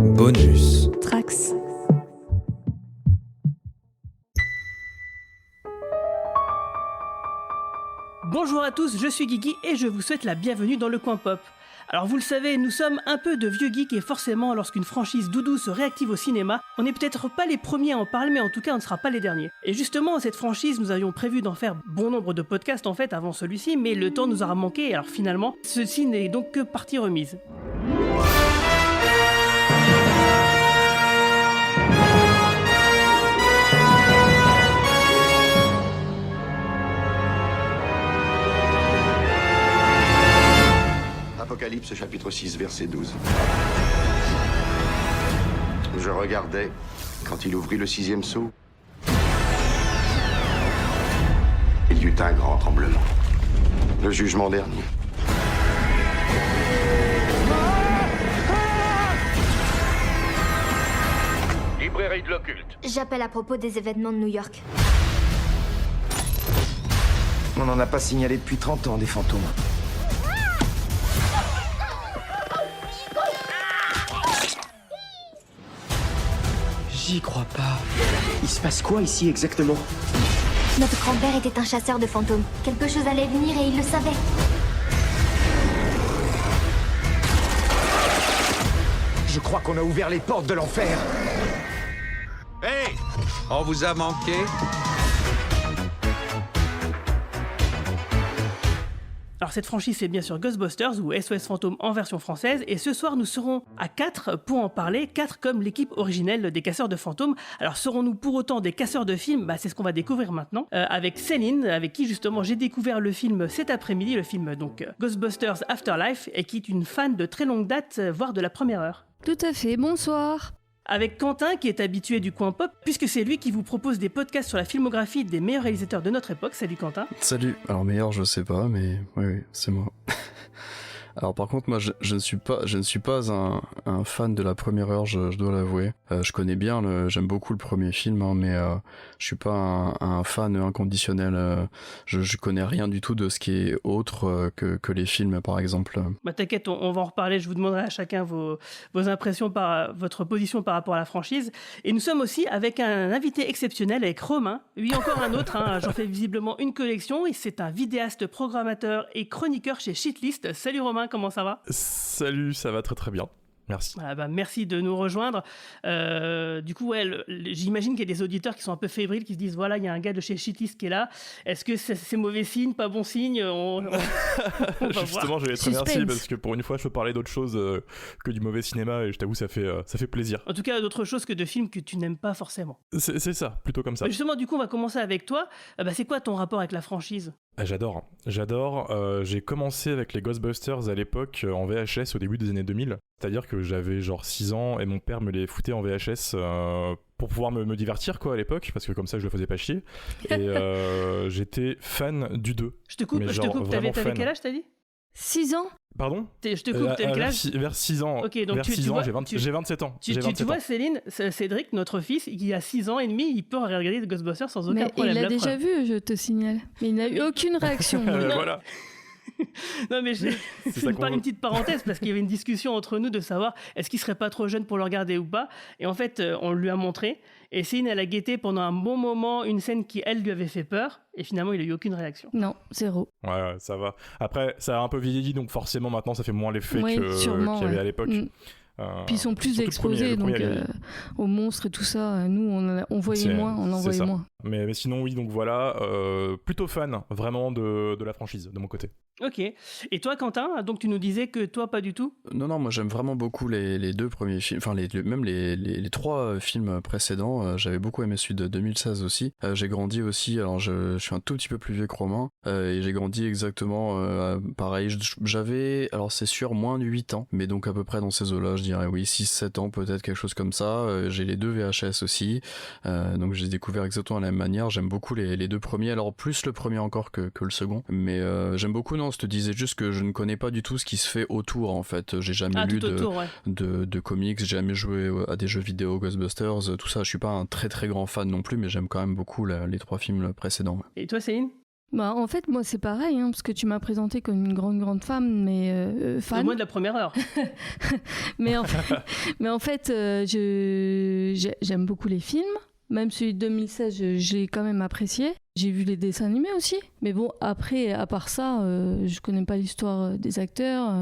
Bonus. Trax. Bonjour à tous, je suis Guigui et je vous souhaite la bienvenue dans le coin pop. Alors vous le savez, nous sommes un peu de vieux geeks et forcément lorsqu'une franchise doudou se réactive au cinéma, on n'est peut-être pas les premiers à en parler mais en tout cas on ne sera pas les derniers. Et justement cette franchise, nous avions prévu d'en faire bon nombre de podcasts en fait avant celui-ci, mais le temps nous aura manqué, alors finalement ceci n'est donc que partie remise. Apocalypse chapitre 6 verset 12. Je regardais quand il ouvrit le 6e sceau. Il y eut un grand tremblement. Le jugement dernier. Librairie de l'occulte. J'appelle à propos des événements de New York. On n'en a pas signalé depuis 30 ans des fantômes. J'y crois pas. Il se passe quoi ici exactement? Notre grand-père était un chasseur de fantômes. Quelque chose allait venir et il le savait. Je crois qu'on a ouvert les portes de l'enfer. Hey! On vous a manqué? Alors cette franchise c'est bien sûr Ghostbusters ou SOS Fantôme en version française et ce soir nous serons à 4 pour en parler, 4 comme l'équipe originelle des casseurs de fantômes. Alors serons-nous pour autant des casseurs de films? C'est ce qu'on va découvrir maintenant avec Céline, avec qui justement j'ai découvert le film cet après-midi, le film donc Ghostbusters Afterlife et qui est une fan de très longue date, voire de la première heure. Tout à fait, bonsoir. Avec Quentin qui est habitué du coin pop puisque c'est lui qui vous propose des podcasts sur la filmographie des meilleurs réalisateurs de notre époque. Salut Quentin. Salut. Alors meilleur, je sais pas, mais oui, c'est moi. Alors par contre moi je ne suis pas un fan de la première heure, je dois l'avouer. Je connais bien, j'aime beaucoup le premier film, hein, mais je suis pas un fan inconditionnel. Je connais rien du tout de ce qui est autre que les films par exemple. T'inquiète, on va en reparler, je vous demanderai à chacun vos impressions, votre position par rapport à la franchise. Et nous sommes aussi avec un invité exceptionnel, avec Romain. Oui, encore un autre, hein, j'en fais visiblement une collection, et c'est un vidéaste, programmateur et chroniqueur chez Shitlist. Salut Romain, comment ça va ? Salut, ça va très très bien. Merci. Voilà, merci de nous rejoindre. Du coup, j'imagine qu'il y a des auditeurs qui sont un peu fébriles, qui se disent voilà, il y a un gars de chez Shitlist qui est là. Est-ce que c'est mauvais signe, pas bon signe? On va Justement, voir. je vais te remercier parce que pour une fois, je peux parler d'autre chose que du mauvais cinéma et je t'avoue, ça fait plaisir. En tout cas, d'autres choses que de films que tu n'aimes pas forcément. C'est ça, plutôt comme ça. Justement, du coup, on va commencer avec toi. C'est quoi ton rapport avec la franchise ? J'adore. J'ai commencé avec les Ghostbusters à l'époque en VHS au début des années 2000. C'est-à-dire que j'avais genre 6 ans et mon père me les foutait en VHS pour pouvoir me divertir quoi à l'époque, parce que comme ça je le faisais pas chier. Et j'étais fan du 2. Je te coupe, t'avais quel âge t'as dit ? 6 ans. Pardon ? Je te coupe, t'avais quel âge ? Vers 6 ans. Ok, donc vers 6 ans, j'ai 27 ans. Tu vois, Céline, Cédric, notre fils, il a 6 ans et demi, il peut regarder Ghostbusters sans aucun problème. Il l'a déjà vu, je te signale. Mais il n'a eu aucune réaction. Voilà. Non mais je une petite parenthèse parce qu'il y avait une discussion entre nous de savoir est-ce qu'il serait pas trop jeune pour le regarder ou pas, et en fait on lui a montré et Céline elle a guetté pendant un bon moment une scène qui elle lui avait fait peur et finalement il a eu aucune réaction. Non, zéro. Ouais, ça va. Après ça a un peu vieilli donc forcément maintenant ça fait moins l'effet qu'il y avait à l'époque. Puis ils sont plus exposés aux monstres et tout ça. Nous, on voyait moins, on en voyait moins. Mais sinon, oui, donc voilà, plutôt fan vraiment de la franchise, de mon côté. Ok. Et toi, Quentin, donc tu nous disais que toi, pas du tout ? Non, moi j'aime vraiment beaucoup les deux premiers films, enfin même les trois films précédents. J'avais beaucoup aimé celui de 2016 aussi. J'ai grandi aussi, alors je suis un tout petit peu plus vieux que Romain, et j'ai grandi exactement pareil. J'avais, alors c'est sûr, moins de 8 ans, mais donc à peu près dans ces eaux-là, je dirais oui, 6-7 ans peut-être, quelque chose comme ça. J'ai les deux VHS aussi, donc j'ai découvert exactement de la même manière. J'aime beaucoup les deux premiers, alors plus le premier encore que le second, mais j'aime beaucoup. Non, je te disais juste que je ne connais pas du tout ce qui se fait autour en fait. J'ai jamais lu de comics, j'ai jamais joué à des jeux vidéo Ghostbusters, tout ça. Je suis pas un très très grand fan non plus, mais j'aime quand même beaucoup les trois films précédents. Et toi, Céline ? Bah, en fait, moi, c'est pareil, hein, parce que tu m'as présenté comme une grande femme, mais fan. Au moins de la première heure. mais en fait, j'aime beaucoup les films. Même celui de 2016, je l'ai quand même apprécié. J'ai vu les dessins animés aussi. Mais bon, après, à part ça, je connais pas l'histoire des acteurs,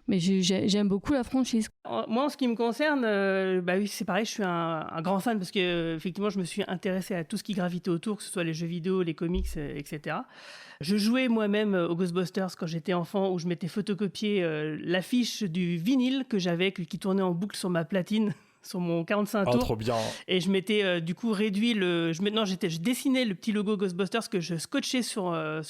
mais j'aime beaucoup la franchise. Moi, en ce qui me concerne, oui, c'est pareil, je suis un grand fan parce que effectivement, je me suis intéressé à tout ce qui gravitait autour, que ce soit les jeux vidéo, les comics, etc. Je jouais moi-même aux Ghostbusters quand j'étais enfant, où je m'étais photocopié l'affiche du vinyle que j'avais, qui tournait en boucle sur ma platine. Sur mon 45 tours. Trop bien. Et je m'étais du coup réduit je dessinais le petit logo Ghostbusters que je scotchais sur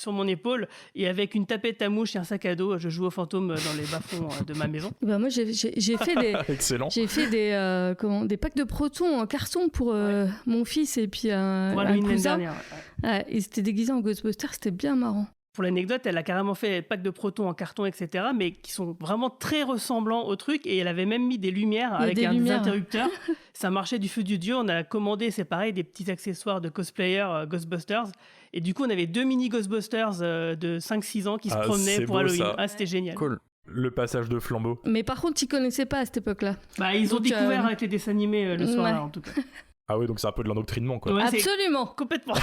mon épaule, et avec une tapette à mouche et un sac à dos, je jouais aux fantômes dans les bas-fonds de ma maison. Bah moi j'ai fait des Excellent. J'ai fait des packs de protons en carton pour mon fils et puis un cousin. Ouais, ils étaient déguisés en Ghostbusters, c'était bien marrant. Pour l'anecdote, elle a carrément fait des packs de protons en carton, etc., mais qui sont vraiment très ressemblants au truc. Et elle avait même mis des lumières avec des interrupteurs. Ça marchait du feu du dieu. On a commandé, c'est pareil, des petits accessoires de cosplayer Ghostbusters. Et du coup, on avait 2 mini Ghostbusters de 5-6 ans qui se promenaient pour Halloween. C'était génial. Cool. Le passage de flambeau. Mais par contre, ils connaissaient pas à cette époque-là. Ils ont découvert avec les dessins animés le soir, là, en tout cas. Ah oui, donc c'est un peu de l'endoctrinement, quoi. Ouais, absolument. Complètement.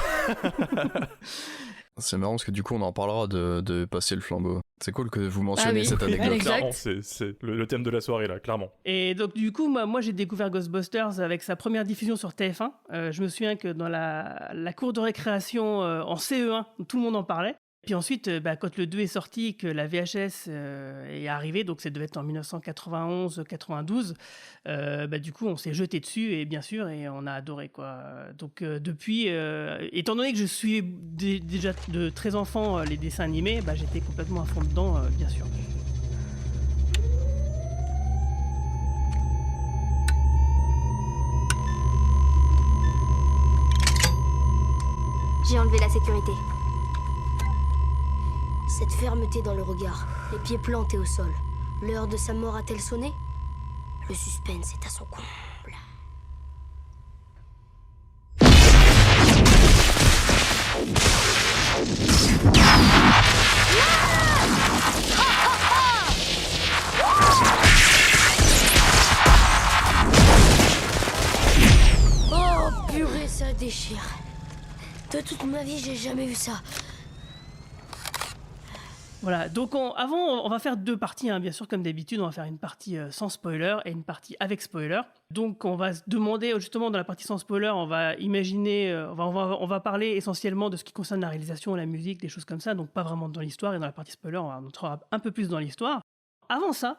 C'est marrant parce que du coup on en parlera de passer le flambeau. C'est cool que vous mentionniez cette anecdote. Clairement, c'est le thème de la soirée là, clairement. Et donc du coup, moi j'ai découvert Ghostbusters avec sa première diffusion sur TF1. Je me souviens que dans la cour de récréation en CE1, tout le monde en parlait. Puis ensuite, quand le 2 est sorti, que la VHS est arrivée, donc ça devait être en 1991-92, du coup, on s'est jeté dessus, et bien sûr, et on a adoré, quoi. Donc depuis, étant donné que je suivais déjà de très enfant les dessins animés, j'étais complètement à fond dedans, bien sûr. J'ai enlevé la sécurité. Cette fermeté dans le regard, les pieds plantés au sol. L'heure de sa mort a-t-elle sonné? Le suspense est à son comble. Oh purée, ça déchire. De toute ma vie, j'ai jamais vu ça. Voilà, donc on va faire 2 parties, hein, bien sûr, comme d'habitude. On va faire une partie sans spoiler et une partie avec spoiler. Donc on va se demander, justement, dans la partie sans spoiler, on va imaginer, on va parler essentiellement de ce qui concerne la réalisation, la musique, des choses comme ça, donc pas vraiment dans l'histoire. Et dans la partie spoiler, on entrera un peu plus dans l'histoire. Avant ça,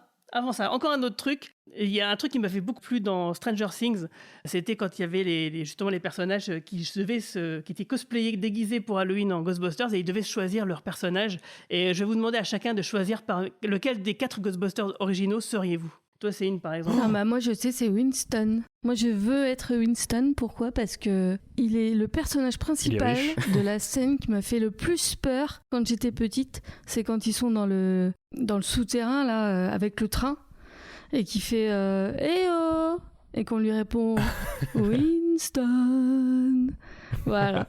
encore un autre truc. Il y a un truc qui m'a fait beaucoup plu dans Stranger Things. C'était quand il y avait justement les personnages qui étaient cosplayés, déguisés pour Halloween en Ghostbusters, et ils devaient choisir leur personnage. Et je vais vous demander à chacun de choisir lequel des 4 Ghostbusters originaux seriez-vous. Toi, Céline, par exemple. Moi, je sais, c'est Winston. Moi, je veux être Winston. Pourquoi ? Parce que il est le personnage principal de la scène qui m'a fait le plus peur quand j'étais petite. C'est quand ils sont dans le souterrain, là, avec le train, et qui fait « Eh oh !» et qu'on lui répond « Winston !» Voilà.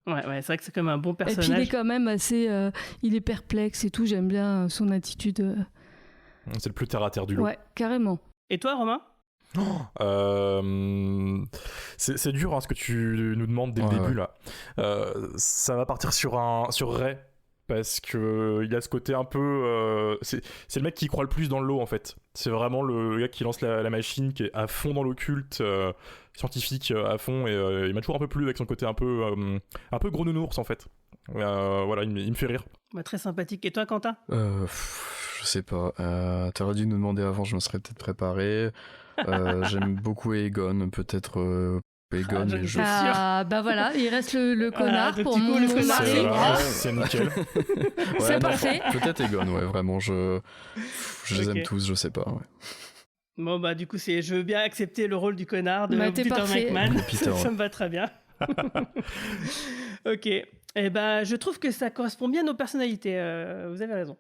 Ouais, c'est vrai que c'est comme un bon personnage. Et puis, il est quand même assez... il est perplexe et tout. J'aime bien son attitude... C'est le plus terre-à-terre du lot. Ouais, carrément. Et toi, Romain ? C'est dur ce que tu nous demandes dès le début là. Ça va partir sur Ray, parce que il a ce côté un peu c'est le mec qui croit le plus dans le lot en fait. C'est vraiment le gars qui lance la machine, qui est à fond dans l'occulte, scientifique à fond, et il m'a toujours un peu plu avec son côté un peu gros nounours en fait. Voilà, il me fait rire. Très sympathique. Et toi, Quentin ? Je sais pas. T'aurais dû nous demander avant, je me serais peut-être préparé. J'aime beaucoup Egon, peut-être Egon. Voilà, il reste le connard pour mon mari. C'est nickel. C'est parfait. Peut-être Egon, ouais, vraiment. Je les aime tous, je sais pas. Ouais. Bon, du coup, je veux bien accepter le rôle du connard de Peter McMahon. Ça me va très bien. Ok. Je trouve que ça correspond bien à nos personnalités. Vous avez raison.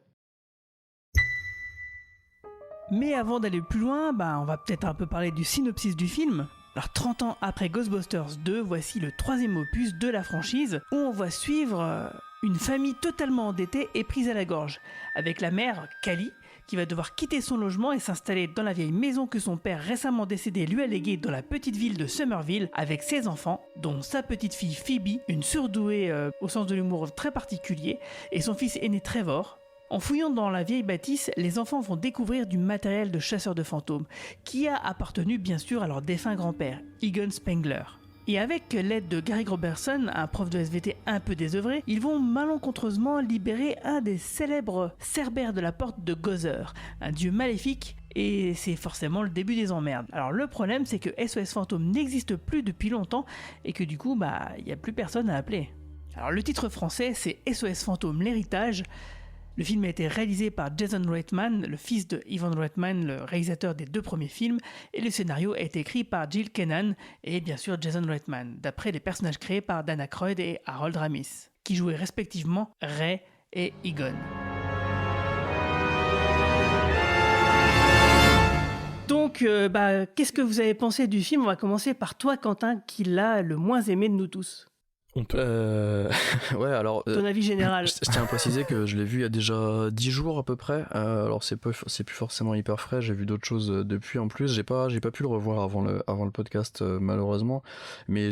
Mais avant d'aller plus loin, on va peut-être un peu parler du synopsis du film. Alors 30 ans après Ghostbusters 2, voici le 3e opus de la franchise où on va suivre une famille totalement endettée et prise à la gorge, avec la mère, Callie, qui va devoir quitter son logement et s'installer dans la vieille maison que son père récemment décédé lui a léguée dans la petite ville de Somerville avec ses enfants, dont sa petite fille Phoebe, une surdouée au sens de l'humour très particulier, et son fils aîné Trevor. En fouillant dans la vieille bâtisse, les enfants vont découvrir du matériel de chasseurs de fantômes, qui a appartenu bien sûr à leur défunt grand-père, Egon Spengler. Et avec l'aide de Gary Robertson, un prof de SVT un peu désœuvré, ils vont malencontreusement libérer un des célèbres cerbères de la porte de Gozer, un dieu maléfique, et c'est forcément le début des emmerdes. Alors le problème, c'est que SOS Fantôme n'existe plus depuis longtemps, et que du coup, il n'y a plus personne à appeler. Alors le titre français, c'est SOS Fantôme l'héritage. Le film a été réalisé par Jason Reitman, le fils de Ivan Reitman, le réalisateur des 2 premiers films, et le scénario a été écrit par Jill Kennan et bien sûr Jason Reitman, d'après les personnages créés par Dan Aykroyd et Harold Ramis, qui jouaient respectivement Ray et Egon. Donc, qu'est-ce que vous avez pensé du film ? On va commencer par toi, Quentin, qui l'a le moins aimé de nous tous. Ouais, alors ton avis général. Je tiens à préciser que je l'ai vu il y a déjà 10 jours à peu près. Alors c'est plus forcément hyper frais, j'ai vu d'autres choses depuis en plus. J'ai pas pu le revoir avant le podcast malheureusement, mais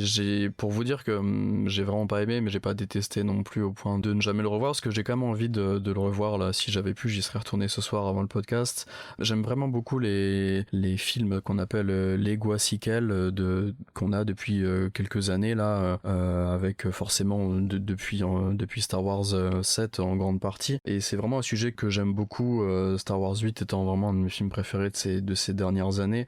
pour vous dire que j'ai vraiment pas aimé, mais j'ai pas détesté non plus au point de ne jamais le revoir, parce que j'ai quand même envie de le revoir là. Si j'avais pu, j'y serais retourné ce soir avant le podcast. J'aime vraiment beaucoup les films qu'on appelle les Sequels qu'on a depuis quelques années là, avec forcément depuis Star Wars 7 en grande partie, et c'est vraiment un sujet que j'aime beaucoup, Star Wars 8 étant vraiment un de mes films préférés de ces dernières années.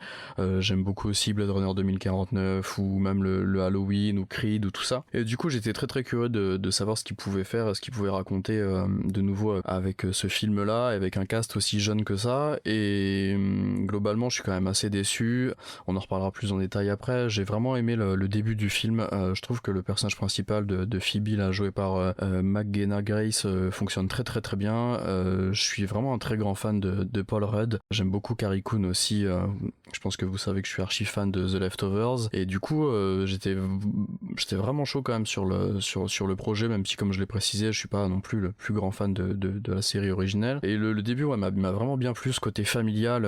J'aime beaucoup aussi Blade Runner 2049 ou même le Halloween ou Creed ou tout ça, et du coup j'étais très très curieux de savoir ce qu'il pouvait faire, ce qu'il pouvait raconter de nouveau avec ce film là, avec un cast aussi jeune que ça, et globalement je suis quand même assez déçu. On en reparlera plus en détail après. J'ai vraiment aimé le début du film. Je trouve que le personnage principal de Phoebe là, joué par McGenna Grace, fonctionne très très très bien. Je suis vraiment un très grand fan de Paul Rudd. J'aime beaucoup Carrie Coon aussi. Je pense que vous savez que je suis archi fan de The Leftovers, et du coup j'étais vraiment chaud quand même sur le projet, même si comme je l'ai précisé, je suis pas non plus le plus grand fan de la série originelle. Et le début m'a vraiment bien plu, ce côté familial.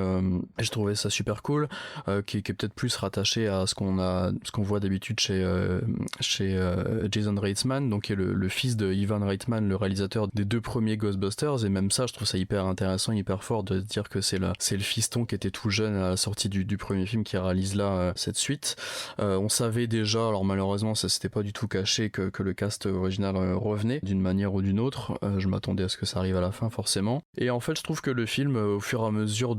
Je trouvais ça super cool, qui est peut-être plus rattaché à ce qu'on voit d'habitude chez Jason Reitman, donc qui est le fils de Ivan Reitman, le réalisateur des 2 premiers Ghostbusters. Et même ça, je trouve ça hyper intéressant, hyper fort de dire que c'est le fiston qui était tout jeune à la sortie du premier film qui réalise là cette suite. On savait déjà, alors malheureusement ça s'était pas du tout caché, que le cast original revenait d'une manière ou d'une autre. Je m'attendais à ce que ça arrive à la fin forcément, et en fait je trouve que le film au fur et à mesure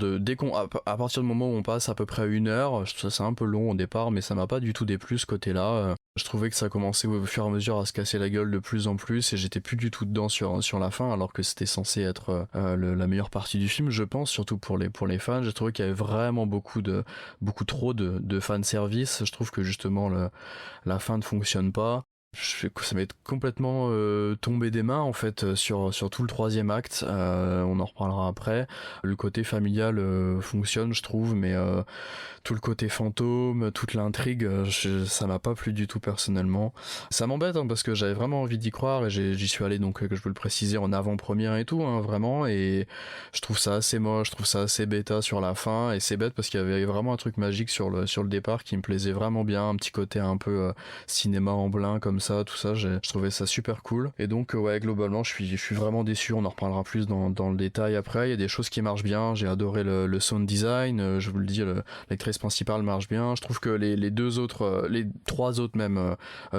à partir du moment où on passe à peu près 1 heure, ça c'est un peu long au départ, mais ça m'a pas du tout déplu ce côté là. Je trouvais que ça commençait au fur et à mesure à se casser la gueule de plus en plus, et j'étais plus du tout dedans sur la fin, alors que c'était censé être la meilleure partie du film, je pense, surtout pour les fans. J'ai trouvé qu'il y avait vraiment beaucoup trop de fanservice. Je trouve que justement la fin ne fonctionne pas. Ça m'est complètement tombé des mains en fait sur tout le 3e acte. On en reparlera après. Le côté familial fonctionne, je trouve, mais tout le côté fantôme, toute l'intrigue, ça m'a pas plu du tout personnellement. Ça m'embête parce que j'avais vraiment envie d'y croire, et j'y suis allé, donc que je veux le préciser, en avant-première et tout, vraiment, et je trouve ça assez moche, je trouve ça assez bêta sur la fin, et c'est bête parce qu'il y avait vraiment un truc magique sur le départ qui me plaisait vraiment bien, un petit côté un peu cinéma en blanc comme ça, tout ça, je trouvais ça super cool. Et donc ouais, globalement je suis vraiment déçu. On en reparlera plus dans le détail après. Il y a des choses qui marchent bien, j'ai adoré le sound design, je vous le dis, l'actrice principale marche bien. Je trouve que les 3 autres même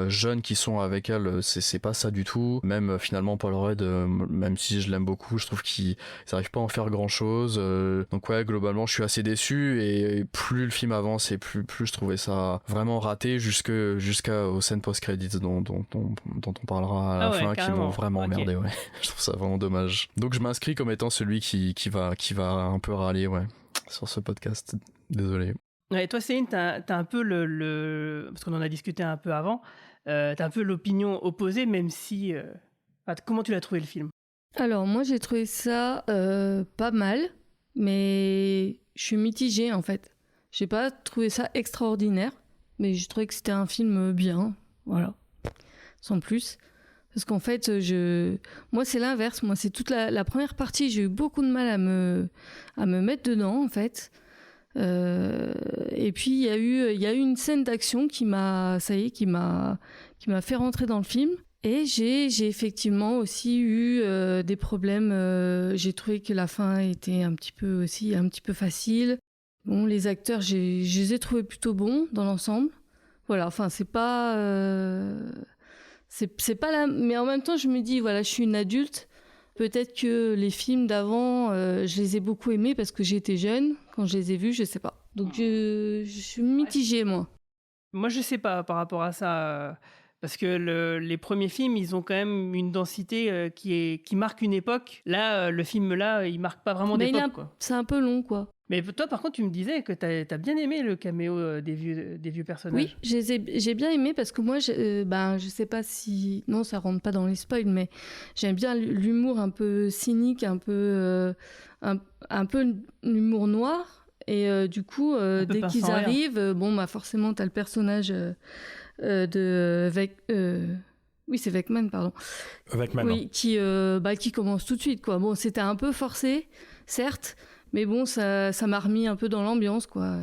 jeunes qui sont avec elle, c'est pas ça du tout. Même finalement Paul Rudd, même si je l'aime beaucoup, je trouve qu'ils n'arrivent pas à en faire grand chose. Donc ouais, globalement je suis assez déçu, et plus le film avance et plus je trouvais ça vraiment raté, jusqu'aux scènes post-credits dont on parlera à la fin, qui m'ont vraiment emmerdé. Ouais. Je trouve ça vraiment dommage. Donc je m'inscris comme étant celui qui va un peu râler, ouais, sur ce podcast. Désolé. Ouais, toi Céline, t'as un peu parce qu'on en a discuté un peu avant, t'as un peu l'opinion opposée, même si... comment tu l'as trouvé le film ? Alors moi j'ai trouvé ça pas mal, mais je suis mitigée en fait. J'ai pas trouvé ça extraordinaire. mais je trouvais que c'était un film bien, voilà, sans plus. Parce qu'en fait, moi c'est l'inverse, moi c'est toute la première partie, j'ai eu beaucoup de mal à me mettre dedans en fait. Et puis il y a eu une scène d'action qui m'a fait rentrer dans le film. Et j'ai effectivement aussi eu des problèmes. J'ai trouvé que la fin était un petit peu facile. Bon, les acteurs, je les ai trouvés plutôt bons dans l'ensemble. Voilà, enfin c'est pas là, mais en même temps je me dis voilà, je suis une adulte. Peut-être que les films d'avant, je les ai beaucoup aimés parce que j'étais jeune quand je les ai vus, je sais pas. Donc je suis mitigée moi. Moi je sais pas par rapport à ça. Parce que les premiers films, ils ont quand même une densité qui marque une époque. Là, le film là, il marque pas vraiment d'époque. Quoi. C'est un peu long, quoi. Mais toi, par contre, tu me disais que t'as bien aimé le caméo des vieux personnages. Oui, j'ai bien aimé parce que moi, je sais pas si... Non, ça rentre pas dans les spoils, mais j'aime bien l'humour un peu cynique, un peu l'humour noir. Et du coup, dès qu'ils arrivent, forcément, t'as le personnage... oui, c'est Venkman, pardon. Venkman. Oui, qui commence tout de suite, quoi. Bon, c'était un peu forcé, certes, mais bon, ça m'a remis un peu dans l'ambiance, quoi.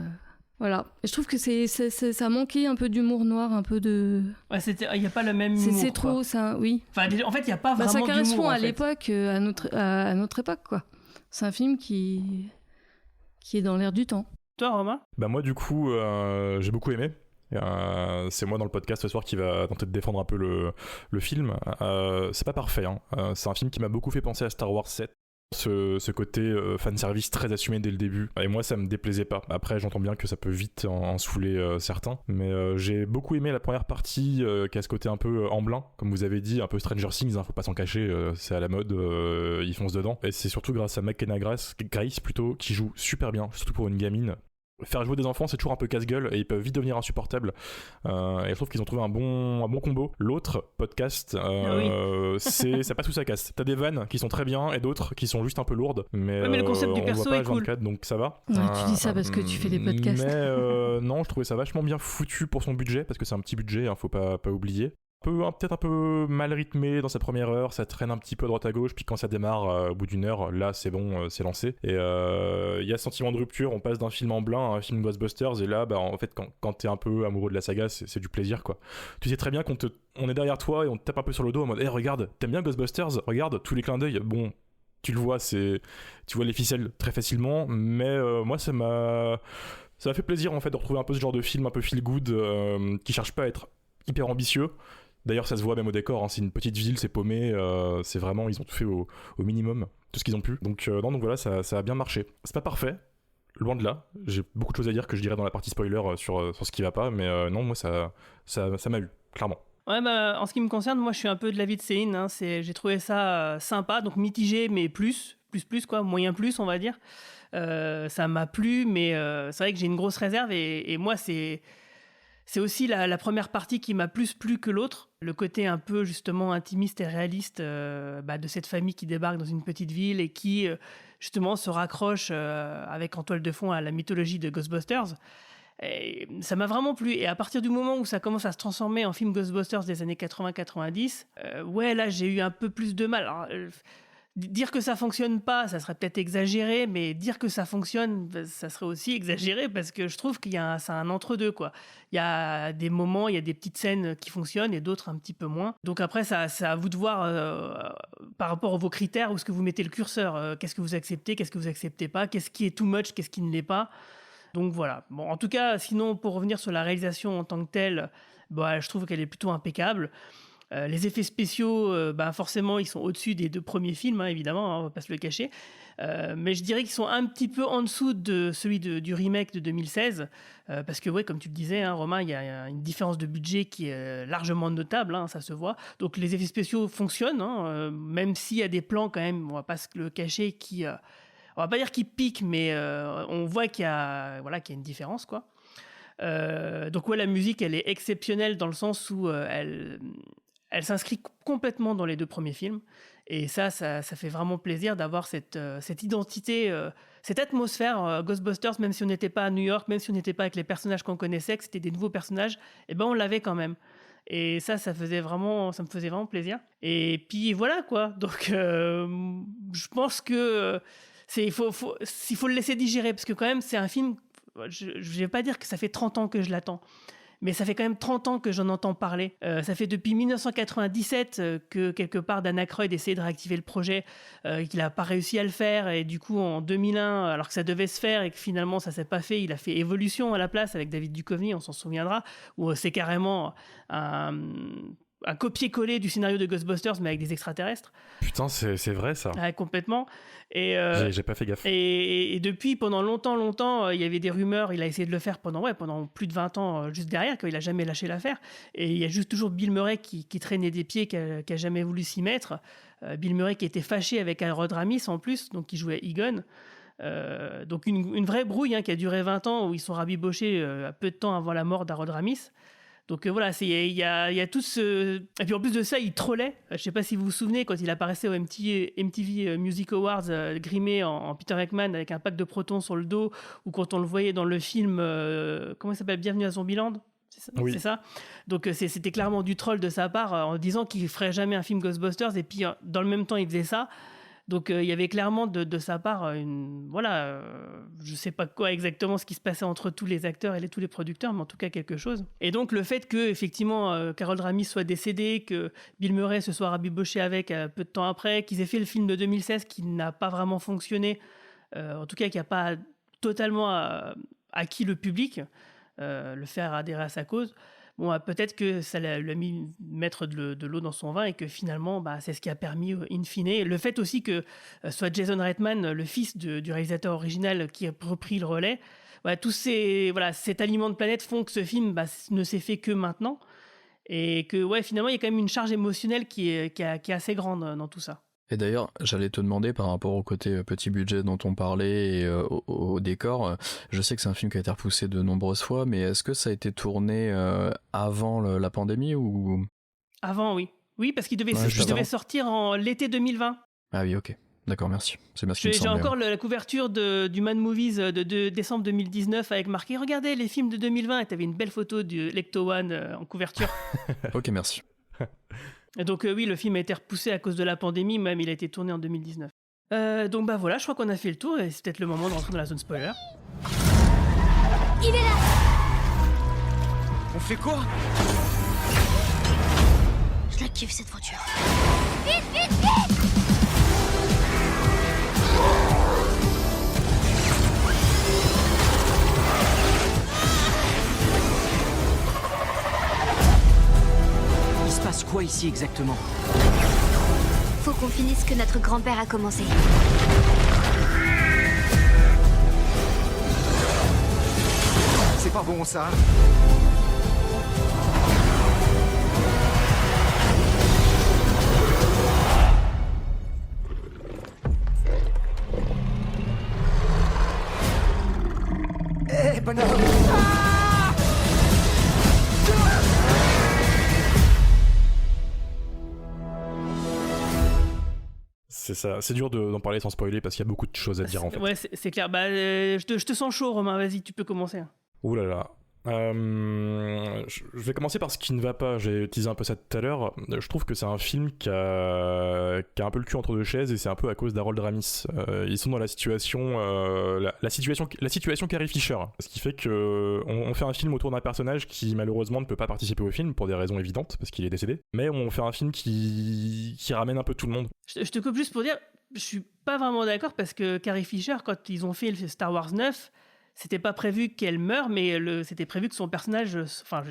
Voilà. Et je trouve que ça manquait un peu d'humour noir, un peu de... Ouais, il n'y a pas le même humour, c'est trop, ça, oui. Enfin, en fait, il n'y a pas vraiment d'humour, ça correspond à en fait. l'époque, à notre époque, quoi. C'est un film qui est dans l'air du temps. Toi, Romain ? Bah moi, du coup, j'ai beaucoup aimé. C'est moi dans le podcast ce soir qui va tenter de défendre un peu le film. C'est pas parfait, hein. C'est un film qui m'a beaucoup fait penser à Star Wars 7. Ce côté fanservice très assumé dès le début. Et moi ça me déplaisait pas. Après j'entends bien que ça peut vite en saouler certains. Mais j'ai beaucoup aimé la première partie qui a ce côté un peu amblin, comme vous avez dit, un peu Stranger Things, hein, faut pas s'en cacher, c'est à la mode, ils foncent dedans. Et c'est surtout grâce à McKenna Grace plutôt, qui joue super bien, surtout pour une gamine. Faire jouer des enfants c'est toujours un peu casse-gueule et ils peuvent vite devenir insupportables et je trouve qu'ils ont trouvé un bon combo. L'autre podcast ça passe ou ça casse. T'as des vannes qui sont très bien et d'autres qui sont juste un peu lourdes, mais le concept du perso est cool. Donc ça va. Ouais, tu dis ça parce que tu fais des podcasts. Mais non, je trouvais ça vachement bien foutu pour son budget parce que c'est un petit budget, hein, faut pas oublier. Peut-être un peu mal rythmé dans sa première heure, ça traîne un petit peu à droite à gauche, puis quand ça démarre au bout d'une heure, là c'est bon, c'est lancé. Et il y a ce sentiment de rupture, on passe d'un film en blanc à un film Ghostbusters, et là en fait quand t'es un peu amoureux de la saga, c'est du plaisir quoi. Tu sais très bien on est derrière toi et on te tape un peu sur le dos en mode regarde, t'aimes bien Ghostbusters, regarde tous les clins d'œil, bon tu le vois, tu vois les ficelles très facilement, mais moi ça m'a fait plaisir en fait de retrouver un peu ce genre de film un peu feel good qui cherche pas à être hyper ambitieux. D'ailleurs ça se voit même au décor, hein. C'est une petite ville, c'est paumé, c'est vraiment, ils ont tout fait au minimum, tout ce qu'ils ont pu. Donc voilà, ça a bien marché. C'est pas parfait, loin de là, j'ai beaucoup de choses à dire que je dirais dans la partie spoiler sur ce qui va pas, mais non, moi ça m'a eu, clairement. Ouais, en ce qui me concerne, moi je suis un peu de l'avis de Céline, hein. J'ai trouvé ça sympa, donc mitigé, mais plus quoi, moyen plus on va dire. Ça m'a plu, mais c'est vrai que j'ai une grosse réserve et moi c'est aussi la première partie qui m'a plus plu que l'autre. Le côté un peu justement intimiste et réaliste de cette famille qui débarque dans une petite ville et qui justement se raccroche avec en toile de fond à la mythologie de Ghostbusters. Et ça m'a vraiment plu. Et à partir du moment où ça commence à se transformer en film Ghostbusters des années 80-90, là j'ai eu un peu plus de mal. Alors, dire que ça fonctionne pas, ça serait peut-être exagéré, mais dire que ça fonctionne, ça serait aussi exagéré parce que je trouve c'est un entre-deux, quoi. Il y a des moments, il y a des petites scènes qui fonctionnent et d'autres un petit peu moins. Donc après, c'est à vous de voir par rapport à vos critères où est-ce que vous mettez le curseur. Qu'est-ce que vous acceptez, qu'est-ce que vous acceptez pas, qu'est-ce qui est too much, qu'est-ce qui ne l'est pas. Donc voilà. Bon, en tout cas, sinon, pour revenir sur la réalisation en tant que telle, je trouve qu'elle est plutôt impeccable. Les effets spéciaux, forcément, ils sont au-dessus des deux premiers films, hein, évidemment, hein, on va pas se le cacher. Mais je dirais qu'ils sont un petit peu en dessous de celui du remake de 2016. Parce que, comme tu le disais, hein, Romain, il y a une différence de budget qui est largement notable, hein, ça se voit. Donc les effets spéciaux fonctionnent, hein, même s'il y a des plans quand même, on va pas se le cacher, qui... on va pas dire qu'ils piquent, mais on voit qu'il y a une différence, quoi. Donc la musique, elle est exceptionnelle dans le sens où elle s'inscrit complètement dans les deux premiers films Et ça fait vraiment plaisir d'avoir cette identité, cette atmosphère Ghostbusters, même si on n'était pas à New York, même si on n'était pas avec les personnages qu'on connaissait, que c'était des nouveaux personnages, et ben on l'avait quand même. Et ça me faisait vraiment plaisir. Et puis voilà quoi. Donc je pense que il faut le laisser digérer, parce que quand même c'est un film, je vais pas dire que ça fait 30 ans que je l'attends, mais ça fait quand même 30 ans que j'en entends parler. Ça fait depuis 1997 que quelque part Dan Aykroyd essayait de réactiver le projet, qu'il n'a pas réussi à le faire, et du coup en 2001, alors que ça devait se faire et que finalement ça s'est pas fait, il a fait Évolution à la place avec David Duchovny, on s'en souviendra, où c'est carrément un copier-coller du scénario de Ghostbusters mais avec des extraterrestres. Putain, c'est vrai ça. Ouais, complètement. Et j'ai pas fait gaffe. Et depuis, pendant longtemps, il y avait des rumeurs. Il a essayé de le faire pendant plus de 20 ans, juste derrière, qu'il a jamais lâché l'affaire. Et il y a juste toujours Bill Murray qui traînait des pieds, qui a jamais voulu s'y mettre. Bill Murray qui était fâché avec Harold Ramis en plus, donc qui jouait Egon. Donc une vraie brouille qui a duré 20 ans, où ils sont rabibochés peu de temps avant la mort d'Harold Ramis. Donc voilà, il y a tout ce... Et puis en plus de ça, il trollait. Je ne sais pas si vous vous souvenez, quand il apparaissait au MTV Music Awards, grimé en Peter Venkman avec un pack de protons sur le dos, ou quand on le voyait dans le film, comment il s'appelle, Bienvenue à Zombieland, oui. C'est ça. Donc c'était clairement du troll de sa part, en disant qu'il ne ferait jamais un film Ghostbusters, et puis dans le même temps, il faisait ça. Donc il y avait clairement de sa part je ne sais pas quoi exactement ce qui se passait entre tous les acteurs et tous les producteurs, mais en tout cas quelque chose. Et donc le fait que effectivement Harold Ramis soit décédé, que Bill Murray se soit rabiboché avec peu de temps après, qu'ils aient fait le film de 2016 qui n'a pas vraiment fonctionné, en tout cas qui n'a pas totalement acquis le public, le faire adhérer à sa cause. Bon, peut-être que ça lui a mis mettre de l'eau dans son vin, et que finalement, c'est ce qui a permis, in fine, le fait aussi que soit Jason Reitman, le fils du réalisateur original, qui a repris le relais. Cet aliment de planète font que ce film ne s'est fait que maintenant, et que finalement, il y a quand même une charge émotionnelle qui est assez grande dans tout ça. Et d'ailleurs, j'allais te demander par rapport au côté petit budget dont on parlait et au décor, je sais que c'est un film qui a été repoussé de nombreuses fois, mais est-ce que ça a été tourné avant la pandémie ou... Avant, oui. Oui, parce qu'il devait sortir en l'été 2020. Ah oui, ok. D'accord, merci. C'est bien ce qui me J'ai semblait. encore la couverture du Mad Movies de décembre 2019 avec marqué « Regardez les films de 2020 » et t'avais une belle photo du Lecto One en couverture. Ok, merci. Et donc oui, le film a été repoussé à cause de la pandémie, même il a été tourné en 2019. Donc voilà, je crois qu'on a fait le tour, et c'est peut-être le moment de rentrer dans la zone spoiler. Il est là! On fait quoi? Je la kiffe cette voiture. Il se passe quoi ici exactement? Faut qu'on finisse ce que notre grand-père a commencé. C'est pas bon ça. Hé, bonhomme! C'est ça, c'est dur d'en parler sans spoiler parce qu'il y a beaucoup de choses à dire en fait. Ouais, c'est clair. Je te sens chaud, Romain, vas-y, tu peux commencer. Ouh là là. Je vais commencer par ce qui ne va pas. J'ai teasé un peu ça tout à l'heure. Je trouve que c'est un film qui a un peu le cul entre deux chaises, et c'est un peu à cause d'Harold Ramis. Ils sont dans la situation Carrie Fisher, ce qui fait que on fait un film autour d'un personnage qui malheureusement ne peut pas participer au film pour des raisons évidentes parce qu'il est décédé. Mais on fait un film qui ramène un peu tout le monde. Je te coupe juste pour dire, je suis pas vraiment d'accord, parce que Carrie Fisher, quand ils ont fait le Star Wars 9, c'était pas prévu qu'elle meure, mais c'était prévu que son personnage... Enfin,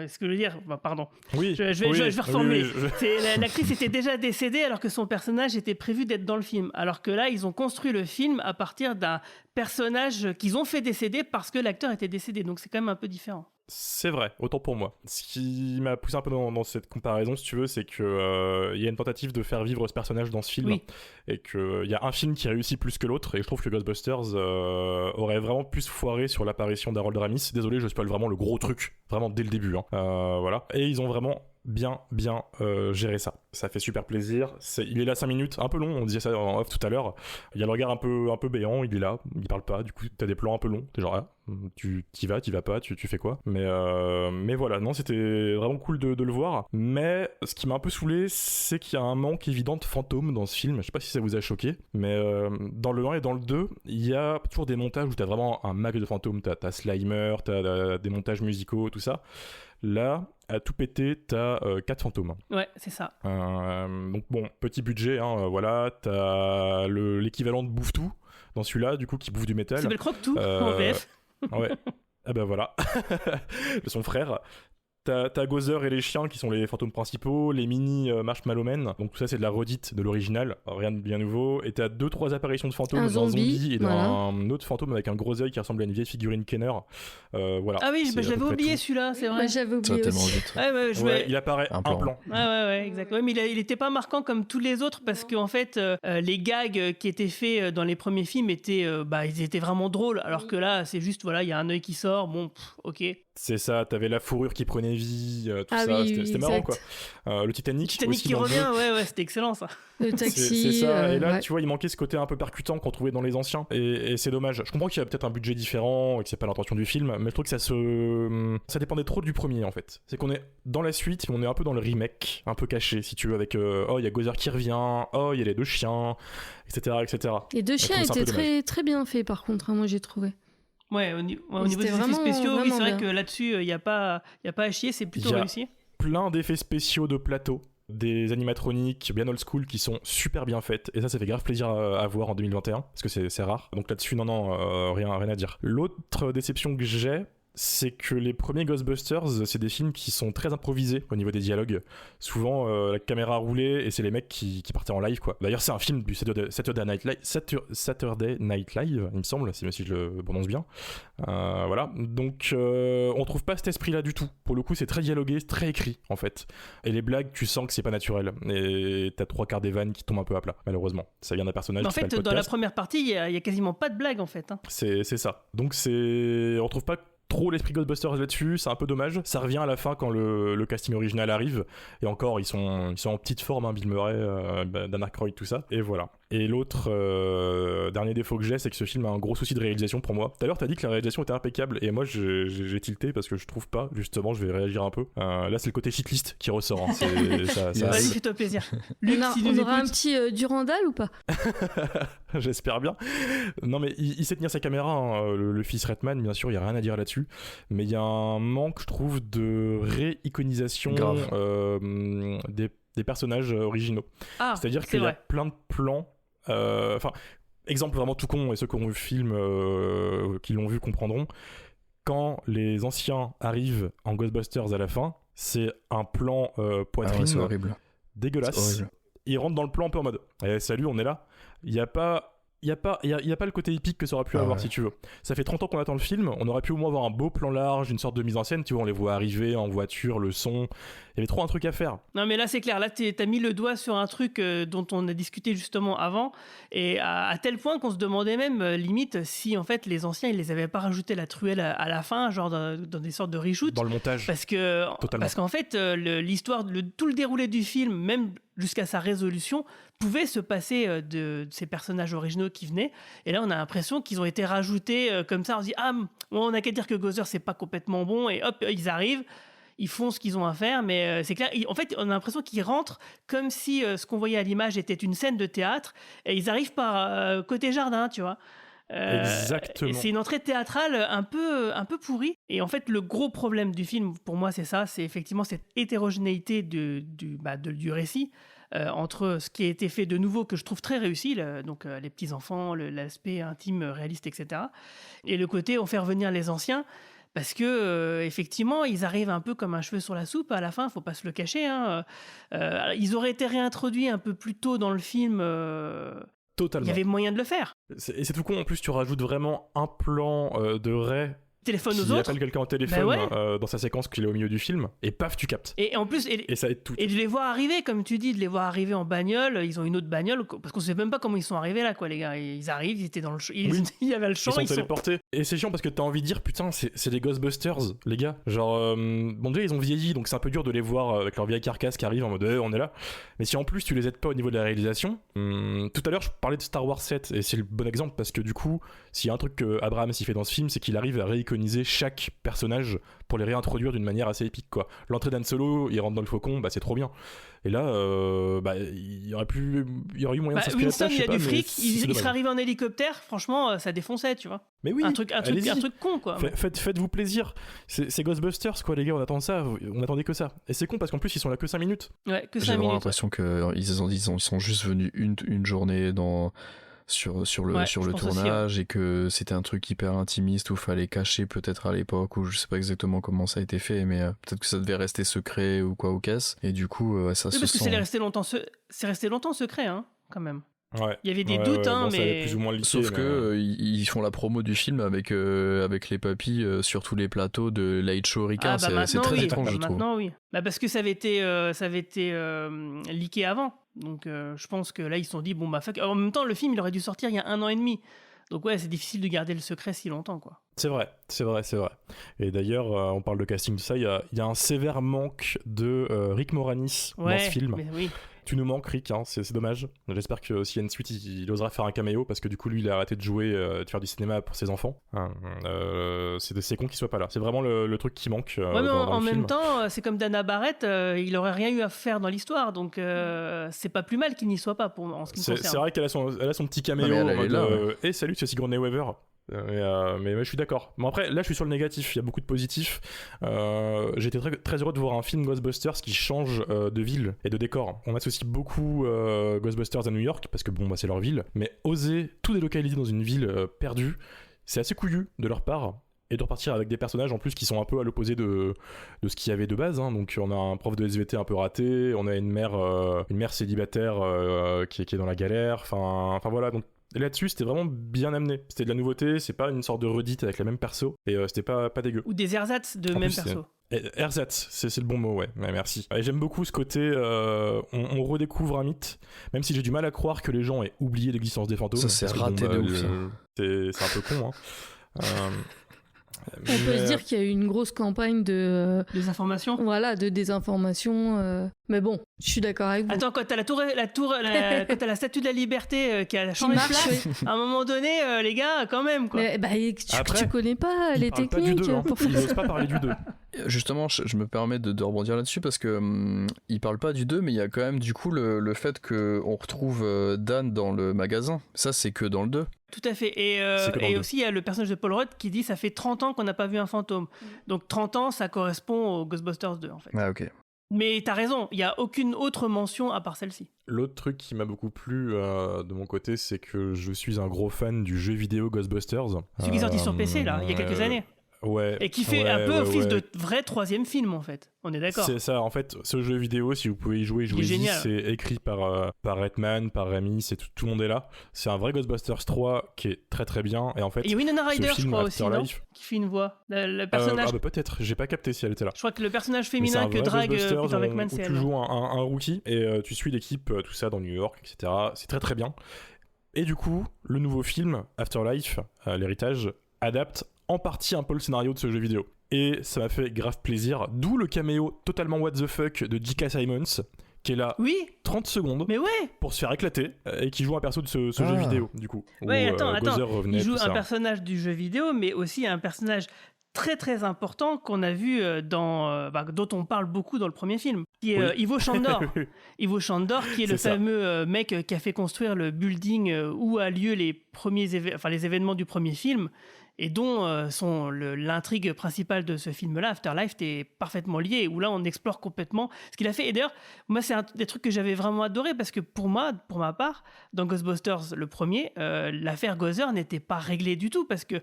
ce que je veux dire... pardon. Oui. Je vais reformuler. Oui. L'actrice était déjà décédée alors que son personnage était prévu d'être dans le film. Alors que là, ils ont construit le film à partir d'un personnage qu'ils ont fait décéder parce que l'acteur était décédé. Donc c'est quand même un peu différent. C'est vrai, autant pour moi. Ce qui m'a poussé un peu dans cette comparaison, si tu veux, c'est que y a une tentative de faire vivre ce personnage dans ce film, oui. Et qu'il y a un film qui réussit plus que l'autre, et je trouve que Ghostbusters aurait vraiment plus foiré sur l'apparition d'Harold Ramis. Désolé, je spoil vraiment le gros truc, vraiment dès le début. Voilà. Et ils ont vraiment bien gérer ça. Ça fait super plaisir. Il est là 5 minutes, un peu long, on disait ça en off tout à l'heure. Il y a le regard un peu béant, il est là, il parle pas, du coup t'as des plans un peu longs, t'es genre t'y vas pas, tu fais quoi. Mais voilà, non, c'était vraiment cool de le voir. Mais ce qui m'a un peu saoulé, c'est qu'il y a un manque évident de fantômes dans ce film. Je sais pas si ça vous a choqué, mais dans le 1 et dans le 2, il y a toujours des montages où t'as vraiment un max de fantômes. T'as Slimer, t'as des montages musicaux, tout ça. Là, à tout péter, t'as 4 fantômes. Ouais, c'est ça. Donc bon, petit budget, voilà, t'as l'équivalent de Bouffe-Tout dans celui-là, du coup, qui bouffe du métal. Ça s'appelle Croque-Tout en VF. Ouais, ah ben voilà, son frère. T'as Gozer et les chiens qui sont les fantômes principaux, les mini Marshmallow Men, donc tout ça c'est de la redite de l'original, rien de bien nouveau, et t'as 2-3 apparitions de fantômes, d'un zombie et d'un autre fantôme avec un gros œil qui ressemble à une vieille figurine Kenner. Voilà. Ah oui, je l'avais oublié celui-là, c'est vrai. J'avais oublié aussi. Il apparaît un plan. Ouais, exactement. Mais il était pas marquant comme tous les autres parce qu'en fait, les gags qui étaient faits dans les premiers films ils étaient vraiment drôles, alors que là, c'est juste, voilà, il y a un œil qui sort, bon, ok. C'est ça, t'avais la fourrure qui prenait vie, tout ça, oui, c'était marrant quoi. Le Titanic aussi qui revient, ouais, c'était excellent ça. Le taxi. C'est ça, et là tu vois, il manquait ce côté un peu percutant qu'on trouvait dans les anciens, et c'est dommage. Je comprends qu'il y a peut-être un budget différent et que c'est pas l'intention du film, mais je trouve que ça dépendait trop du premier en fait. C'est qu'on est dans la suite, mais on est un peu dans le remake, un peu caché si tu veux, avec il y a Gozer qui revient, il y a les 2 chiens, etc. Les 2 chiens étaient très, très bien faits par contre, moi j'ai trouvé. Ouais, au niveau des effets spéciaux, oui, c'est vrai que là-dessus, il n'y a pas à chier, c'est plutôt réussi. Plein d'effets spéciaux de plateau, des animatroniques bien old school qui sont super bien faites, et ça fait grave plaisir à voir en 2021, parce que c'est rare. Donc là-dessus, non, rien à dire. L'autre déception que j'ai, c'est que les premiers Ghostbusters, c'est des films qui sont très improvisés au niveau des dialogues. Souvent, la caméra roulait et c'est les mecs qui partaient en live, quoi. D'ailleurs, c'est un film du Saturday Night Live, il me semble, si je le prononce bien. Voilà. Donc, on trouve pas cet esprit-là du tout. Pour le coup, c'est très dialogué, c'est très écrit, en fait. Et les blagues, tu sens que c'est pas naturel. Et t'as 3/4 des vannes qui tombent un peu à plat, malheureusement. Ça vient d'un personnage. En fait, dans la première partie, il y a quasiment pas de blagues, en fait. Hein. C'est ça. Donc, on trouve pas trop l'esprit Ghostbusters là-dessus, c'est un peu dommage. Ça revient à la fin quand le casting original arrive, et encore ils sont en petite forme, hein, Bill Murray, Dan Aykroyd, tout ça, et voilà. Et l'autre dernier défaut que j'ai, c'est que ce film a un gros souci de réalisation pour moi. Tout à l'heure t'as dit que la réalisation était impeccable, et moi j'ai tilté parce que je trouve pas. Justement, je vais réagir un peu. Là c'est le côté shitlist qui ressort, hein. Vas-y, fais-toi plaisir. Luc, on aura un petit Durandal ou pas? J'espère bien. Non mais il sait tenir sa caméra, hein. Le fils Redman, bien sûr, il y a rien à dire là-dessus, mais il y a un manque, je trouve, de réiconisation des personnages originaux. C'est-à-dire qu'il y a plein de plans, exemple vraiment tout con, et ceux qui ont vu le film, qui l'ont vu comprendront, quand les anciens arrivent en Ghostbusters à la fin, c'est un plan poitrine, c'est horrible. Dégueulasse. Ils rentrent dans le plan un peu en mode salut, on est là. Il y a pas le côté épique que ça aurait pu avoir, si tu veux. Ça fait 30 ans qu'on attend le film, on aurait pu au moins avoir un beau plan large, une sorte de mise en scène, tu vois, on les voit arriver en voiture, le son, il y avait trop un truc à faire. Non mais là c'est clair, là t'as mis le doigt sur un truc dont on a discuté justement avant, et à tel point qu'on se demandait même limite si en fait les anciens ils les avaient pas rajouté la truelle à la fin, genre dans des sortes de reshoot. Dans le montage. Parce qu'en fait l'histoire, tout le déroulé du film, même jusqu'à sa résolution, pouvait se passer de ces personnages originaux qui venaient, et là on a l'impression qu'ils ont été rajoutés comme ça. On se dit on a qu'à dire que Gozer c'est pas complètement bon, et hop ils arrivent, ils font ce qu'ils ont à faire, mais c'est clair, en fait on a l'impression qu'ils rentrent comme si ce qu'on voyait à l'image était une scène de théâtre, et ils arrivent par côté jardin, tu vois. Exactement. C'est une entrée théâtrale un peu pourrie, et en fait le gros problème du film pour moi c'est ça, c'est effectivement cette hétérogénéité du récit, entre ce qui a été fait de nouveau, que je trouve très réussi, donc les petits enfants, l'aspect intime, réaliste, etc., et le côté on fait revenir les anciens. Parce que effectivement, ils arrivent un peu comme un cheveu sur la soupe à la fin, faut pas se le cacher. Hein. Ils auraient été réintroduits un peu plus tôt dans le film. Totalement. Il y avait moyen de le faire. Et c'est tout con, en plus tu rajoutes vraiment un plan de Ray téléphone aux qui autres. appelle quelqu'un au téléphone ouais. dans sa séquence qu'il est au milieu du film, et paf, tu captes. Et en plus, Et ça aide tout. et de les voir arriver, comme tu dis, de les voir arriver en bagnole, ils ont une autre bagnole, parce qu'on sait même pas comment ils sont arrivés là, quoi, les gars. Ils arrivent, ils étaient dans le champ, Oui. il y avait le champ, Ils sont téléportés. Et c'est chiant parce que t'as envie de dire, putain, c'est des Ghostbusters, les gars. Genre, bon, déjà, ils ont vieilli, donc c'est un peu dur de les voir avec leur vieille carcasse qui arrive en mode, on est là. Mais si en plus tu les aides pas au niveau de la réalisation, tout à l'heure, je parlais de Star Wars 7, et c'est le bon exemple parce que du coup, s'il y a un truc que Abrams y fait dans ce film, c'est qu'il arrive à réiconiser chaque personnage pour les réintroduire d'une manière assez épique, quoi. L'entrée d'Han Solo, il rentre dans le faucon, bah c'est trop bien. Et là, il y aurait eu moyen de s'inspirer de ça. Winston, il a du fric, il dommage. serait arrivé en hélicoptère, franchement, ça défonçait, tu vois. Mais oui, un truc con, quoi. Faites-vous plaisir. C'est Ghostbusters, quoi, les gars, on attendait que ça. Et c'est con parce qu'en plus, ils sont là que 5 minutes. Ouais, que 5 J'ai vraiment minutes. l'impression qu'ils sont juste venus une journée sur le tournage et que c'était un truc hyper intimiste où fallait cacher peut-être à l'époque, ou je sais pas exactement comment ça a été fait, mais peut-être que ça devait rester secret ou quoi ou qu'est-ce, et du coup ça se Parce que sent. c'est resté longtemps secret, hein, quand même. Ouais. Il y avait des doutes, hein, bon, ça avait mais plus ou moins leaké, Sauf mais, que ils font la promo du film avec les papys sur tous les plateaux de Late Show Ricain. C'est très étrange, je trouve. Maintenant, oui. Bah, parce que ça avait été leaké avant. Donc, je pense que là, ils se sont dit, bon, bah, fuck. En même temps, le film, il aurait dû sortir il y a 1 an et demi. Donc, ouais, c'est difficile de garder le secret si longtemps, quoi. C'est vrai. Et d'ailleurs, on parle de casting, tout ça, il y a un sévère manque de Rick Moranis dans ce film. Mais oui. Tu nous manques, Rick, hein, c'est dommage. J'espère que s'il y a une suite, il osera faire un caméo, parce que du coup, lui, il a arrêté de jouer, de faire du cinéma pour ses enfants. C'est con qu'il soit pas là. C'est vraiment le truc qui manque. Ouais, mais dans en le même film. temps, c'est comme Dana Barrett, il aurait rien eu à faire dans l'histoire, donc c'est pas plus mal qu'il n'y soit pas en ce qui me concerne. C'est vrai qu'elle a son petit caméo Non, mais elle en est là, mode hey, salut, c'est Sigourney Weaver. Mais je suis d'accord. Bon, après, là, je suis sur le négatif. Il y a beaucoup de positifs. J'étais très, très heureux de voir un film Ghostbusters qui change de ville et de décor. On associe beaucoup Ghostbusters à New York parce que bon, bah, c'est leur ville. Mais oser tout délocaliser dans une ville perdue, c'est assez couillu de leur part. Et de repartir avec des personnages en plus qui sont un peu à l'opposé de ce qu'il y avait de base, hein. Donc on a un prof de SVT un peu raté, on a une mère célibataire qui est dans la galère. Enfin voilà. Donc là-dessus, c'était vraiment bien amené. C'était de la nouveauté, c'est pas une sorte de redite avec la même perso, et c'était pas dégueu. Ou des ersatz de même perso. Ersatz, c'est le bon mot, ouais merci. Et j'aime beaucoup ce côté, on redécouvre un mythe, même si j'ai du mal à croire que les gens aient oublié l'existence des fantômes. Ça, c'est raté de ouf. C'est un peu con, hein. On peut se dire qu'il y a eu une grosse campagne de désinformation. Voilà, de désinformation. Mais bon, je suis d'accord avec vous. Attends, quand t'as quand t'as la statue de la liberté qui a changé de place, à un moment donné, les gars, quand même, quoi. Mais, tu connais pas les techniques. Pas du 2, hein. Ils n'osent pas parler du 2. Justement, je me permets de rebondir là-dessus parce que il parle pas du 2, mais il y a quand même du coup le fait qu'on retrouve Dan dans le magasin. Ça, c'est que dans le 2. Tout à fait. Et aussi, il y a le personnage de Paul Rudd qui dit ça fait 30 ans qu'on n'a pas vu un fantôme. Donc 30 ans, ça correspond au Ghostbusters 2, en fait. Ah, ok. Mais t'as raison, il n'y a aucune autre mention à part celle-ci. L'autre truc qui m'a beaucoup plu de mon côté, c'est que je suis un gros fan du jeu vidéo Ghostbusters. Celui qui est sorti sur PC, là, il y a quelques années. Ouais. Et qui fait un peu office de vrai 3e film, en fait. On est d'accord. C'est ça, en fait, ce jeu vidéo, si vous pouvez y jouer, jouez-y. C'est écrit par Redman, par Rémi, tout le monde est là. C'est un vrai Ghostbusters 3 qui est très très bien. Et en fait, il y a Winona Ryder, je crois aussi, non, qui fait une voix. Le personnage. Peut-être, j'ai pas capté si elle était là. Je crois que le personnage féminin que drague Peter Venkman, c'est elle. Tu joues un rookie et tu suis l'équipe, tout ça dans New York, etc. C'est très très bien. Et du coup, le nouveau film, Afterlife, l'héritage, adapte en partie un peu le scénario de ce jeu vidéo. Et ça m'a fait grave plaisir, d'où le caméo totalement what the fuck de J.K. Simmons, qui est là 30 secondes pour se faire éclater, et qui joue un perso de ce jeu vidéo, du coup. Ouais, attends, revenait, il joue un personnage du jeu vidéo, mais aussi un personnage très très important qu'on a vu dont on parle beaucoup dans le premier film, qui est Ivo Shandor. Ivo Shandor, qui est le fameux mec qui a fait construire le building où a lieu les événements du premier film, et dont sont l'intrigue principale de ce film-là, Afterlife, est parfaitement lié, où là on explore complètement ce qu'il a fait. Et d'ailleurs, moi c'est un des trucs que j'avais vraiment adoré, parce que pour ma part, dans Ghostbusters le premier, l'affaire Gozer n'était pas réglée du tout, parce que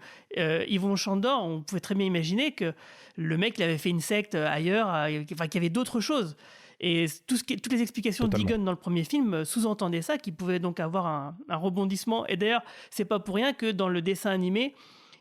Yvon Chandor, on pouvait très bien imaginer que le mec il avait fait une secte ailleurs, qu'il y avait d'autres choses. Et toutes les explications d'Egon dans le premier film sous-entendaient ça, qu'il pouvait donc avoir un rebondissement. Et d'ailleurs, c'est pas pour rien que dans le dessin animé,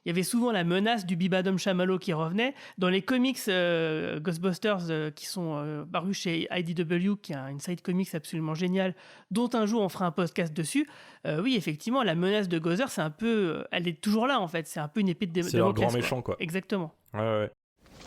il y avait souvent la menace du bibadom chamallow qui revenait. Dans les comics Ghostbusters qui sont parus chez IDW, qui est une side comics absolument géniale, dont un jour on fera un podcast dessus, oui, effectivement, la menace de Gozer, c'est un peu... elle est toujours là, en fait. C'est un peu une épée de C'est leur grand méchant, quoi. Exactement. Ouais.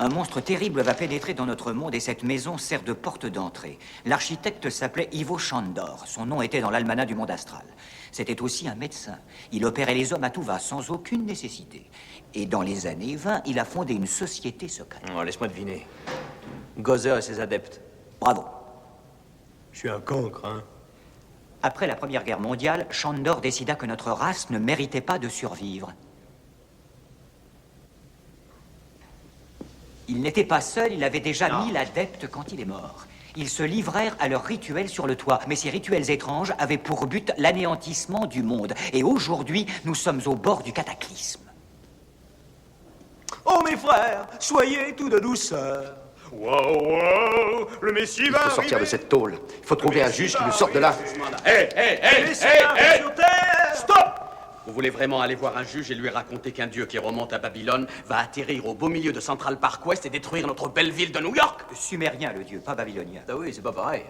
Un monstre terrible va pénétrer dans notre monde et cette maison sert de porte d'entrée. L'architecte s'appelait Ivo Shandor. Son nom était dans l'almanach du monde astral. C'était aussi un médecin. Il opérait les hommes à tout va, sans aucune nécessité. Et dans les années 20, il a fondé une société secrète. Oh, laisse-moi deviner. Gozer et ses adeptes. Bravo. Je suis un cancre, hein. Après la Première Guerre mondiale, Shandor décida que notre race ne méritait pas de survivre. Il n'était pas seul, il avait déjà 1000 adeptes quand il est mort. Ils se livrèrent à leurs rituels sur le toit, mais ces rituels étranges avaient pour but l'anéantissement du monde. Et aujourd'hui, nous sommes au bord du cataclysme. Oh, mes frères, soyez tout de douceur. Wow, le Messie va Il faut sortir de cette tôle. Il faut trouver un juge qui nous sorte de là. Hé, Stop! Vous voulez vraiment aller voir un juge et lui raconter qu'un dieu qui remonte à Babylone va atterrir au beau milieu de Central Park West et détruire notre belle ville de New York? Sumérien, le dieu, pas babylonien. Ah oui, c'est pas pareil.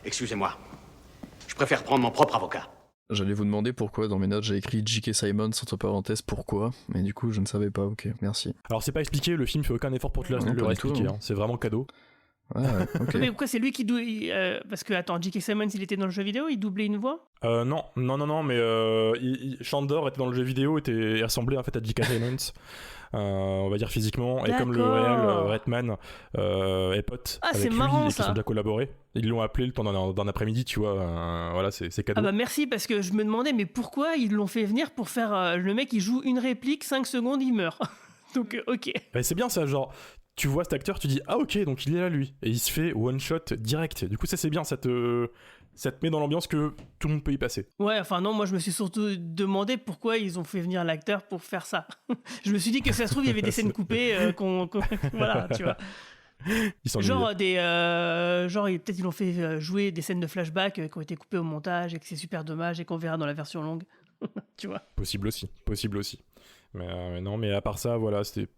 Excusez-moi. Je préfère prendre mon propre avocat. J'allais vous demander pourquoi dans mes notes j'ai écrit J.K. Simmons entre parenthèses pourquoi, mais du coup je ne savais pas, ok, merci. Alors c'est pas expliqué, le film fait aucun effort pour te le expliquer, hein. C'est vraiment cadeau. Ouais, ok. Mais pourquoi c'est lui qui double... parce que, attends, J.K. Simmons, il était dans le jeu vidéo, il doublait une voix? Non, mais Shandor était dans le jeu vidéo, il ressemblait en fait à J.K. Simmons, on va dire physiquement, et comme le réel Redman est pote avec c'est lui marrant, et qu'ils ça. ont déjà collaboré, ils l'ont appelé le temps d'un après-midi, tu vois, voilà, c'est cadeau. Ah bah merci, parce que je me demandais, mais pourquoi ils l'ont fait venir pour faire... le mec, il joue une réplique, 5 secondes, il meurt. Donc, ok. Bah, c'est bien ça, genre... Tu vois cet acteur, tu dis ah ok, donc il est là lui, et il se fait one shot direct. Du coup ça c'est bien, ça te met dans l'ambiance que tout le monde peut y passer. Ouais, enfin non, moi je me suis surtout demandé pourquoi ils ont fait venir l'acteur pour faire ça. Je me suis dit que ça se trouve il y avait des scènes coupées, voilà, tu vois. Genre peut-être ils l'ont fait jouer des scènes de flashback qui ont été coupées au montage et que c'est super dommage et qu'on verra dans la version longue, tu vois. Possible aussi. Mais non, mais à part ça, voilà, c'était.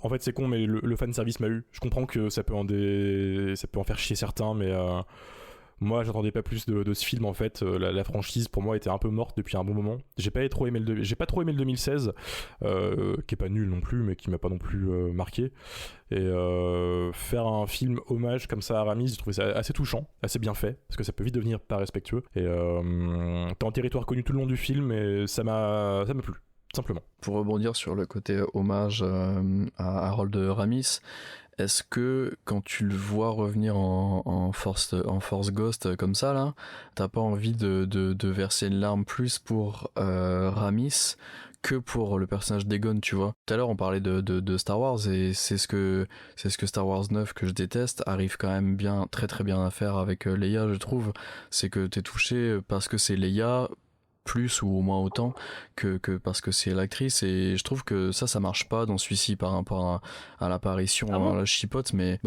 En fait, c'est con, mais le fanservice m'a eu. Je comprends que ça peut en faire chier certains, mais moi, j'attendais pas plus de ce film, en fait. La franchise, pour moi, était un peu morte depuis un bon moment. J'ai pas trop aimé le 2016, qui est pas nul non plus, mais qui m'a pas non plus marqué. Et faire un film hommage comme ça à Ramis, j'ai trouvé ça assez touchant, assez bien fait, parce que ça peut vite devenir pas respectueux. Et t'es en territoire connu tout le long du film, et ça m'a plu. Simplement. Pour rebondir sur le côté hommage à Harold Ramis, est-ce que quand tu le vois revenir en Force Ghost comme ça là, t'as pas envie de verser une larme plus pour Ramis que pour le personnage d'Egon, tu vois? Tout à l'heure on parlait de Star Wars et c'est ce que Star Wars 9 que je déteste arrive quand même bien, très très bien à faire avec Leia, je trouve. C'est que t'es touché parce que c'est Leia, plus ou au moins autant que parce que c'est l'actrice, et je trouve que ça marche pas dans celui-ci par rapport à l'apparition à la chipote, mais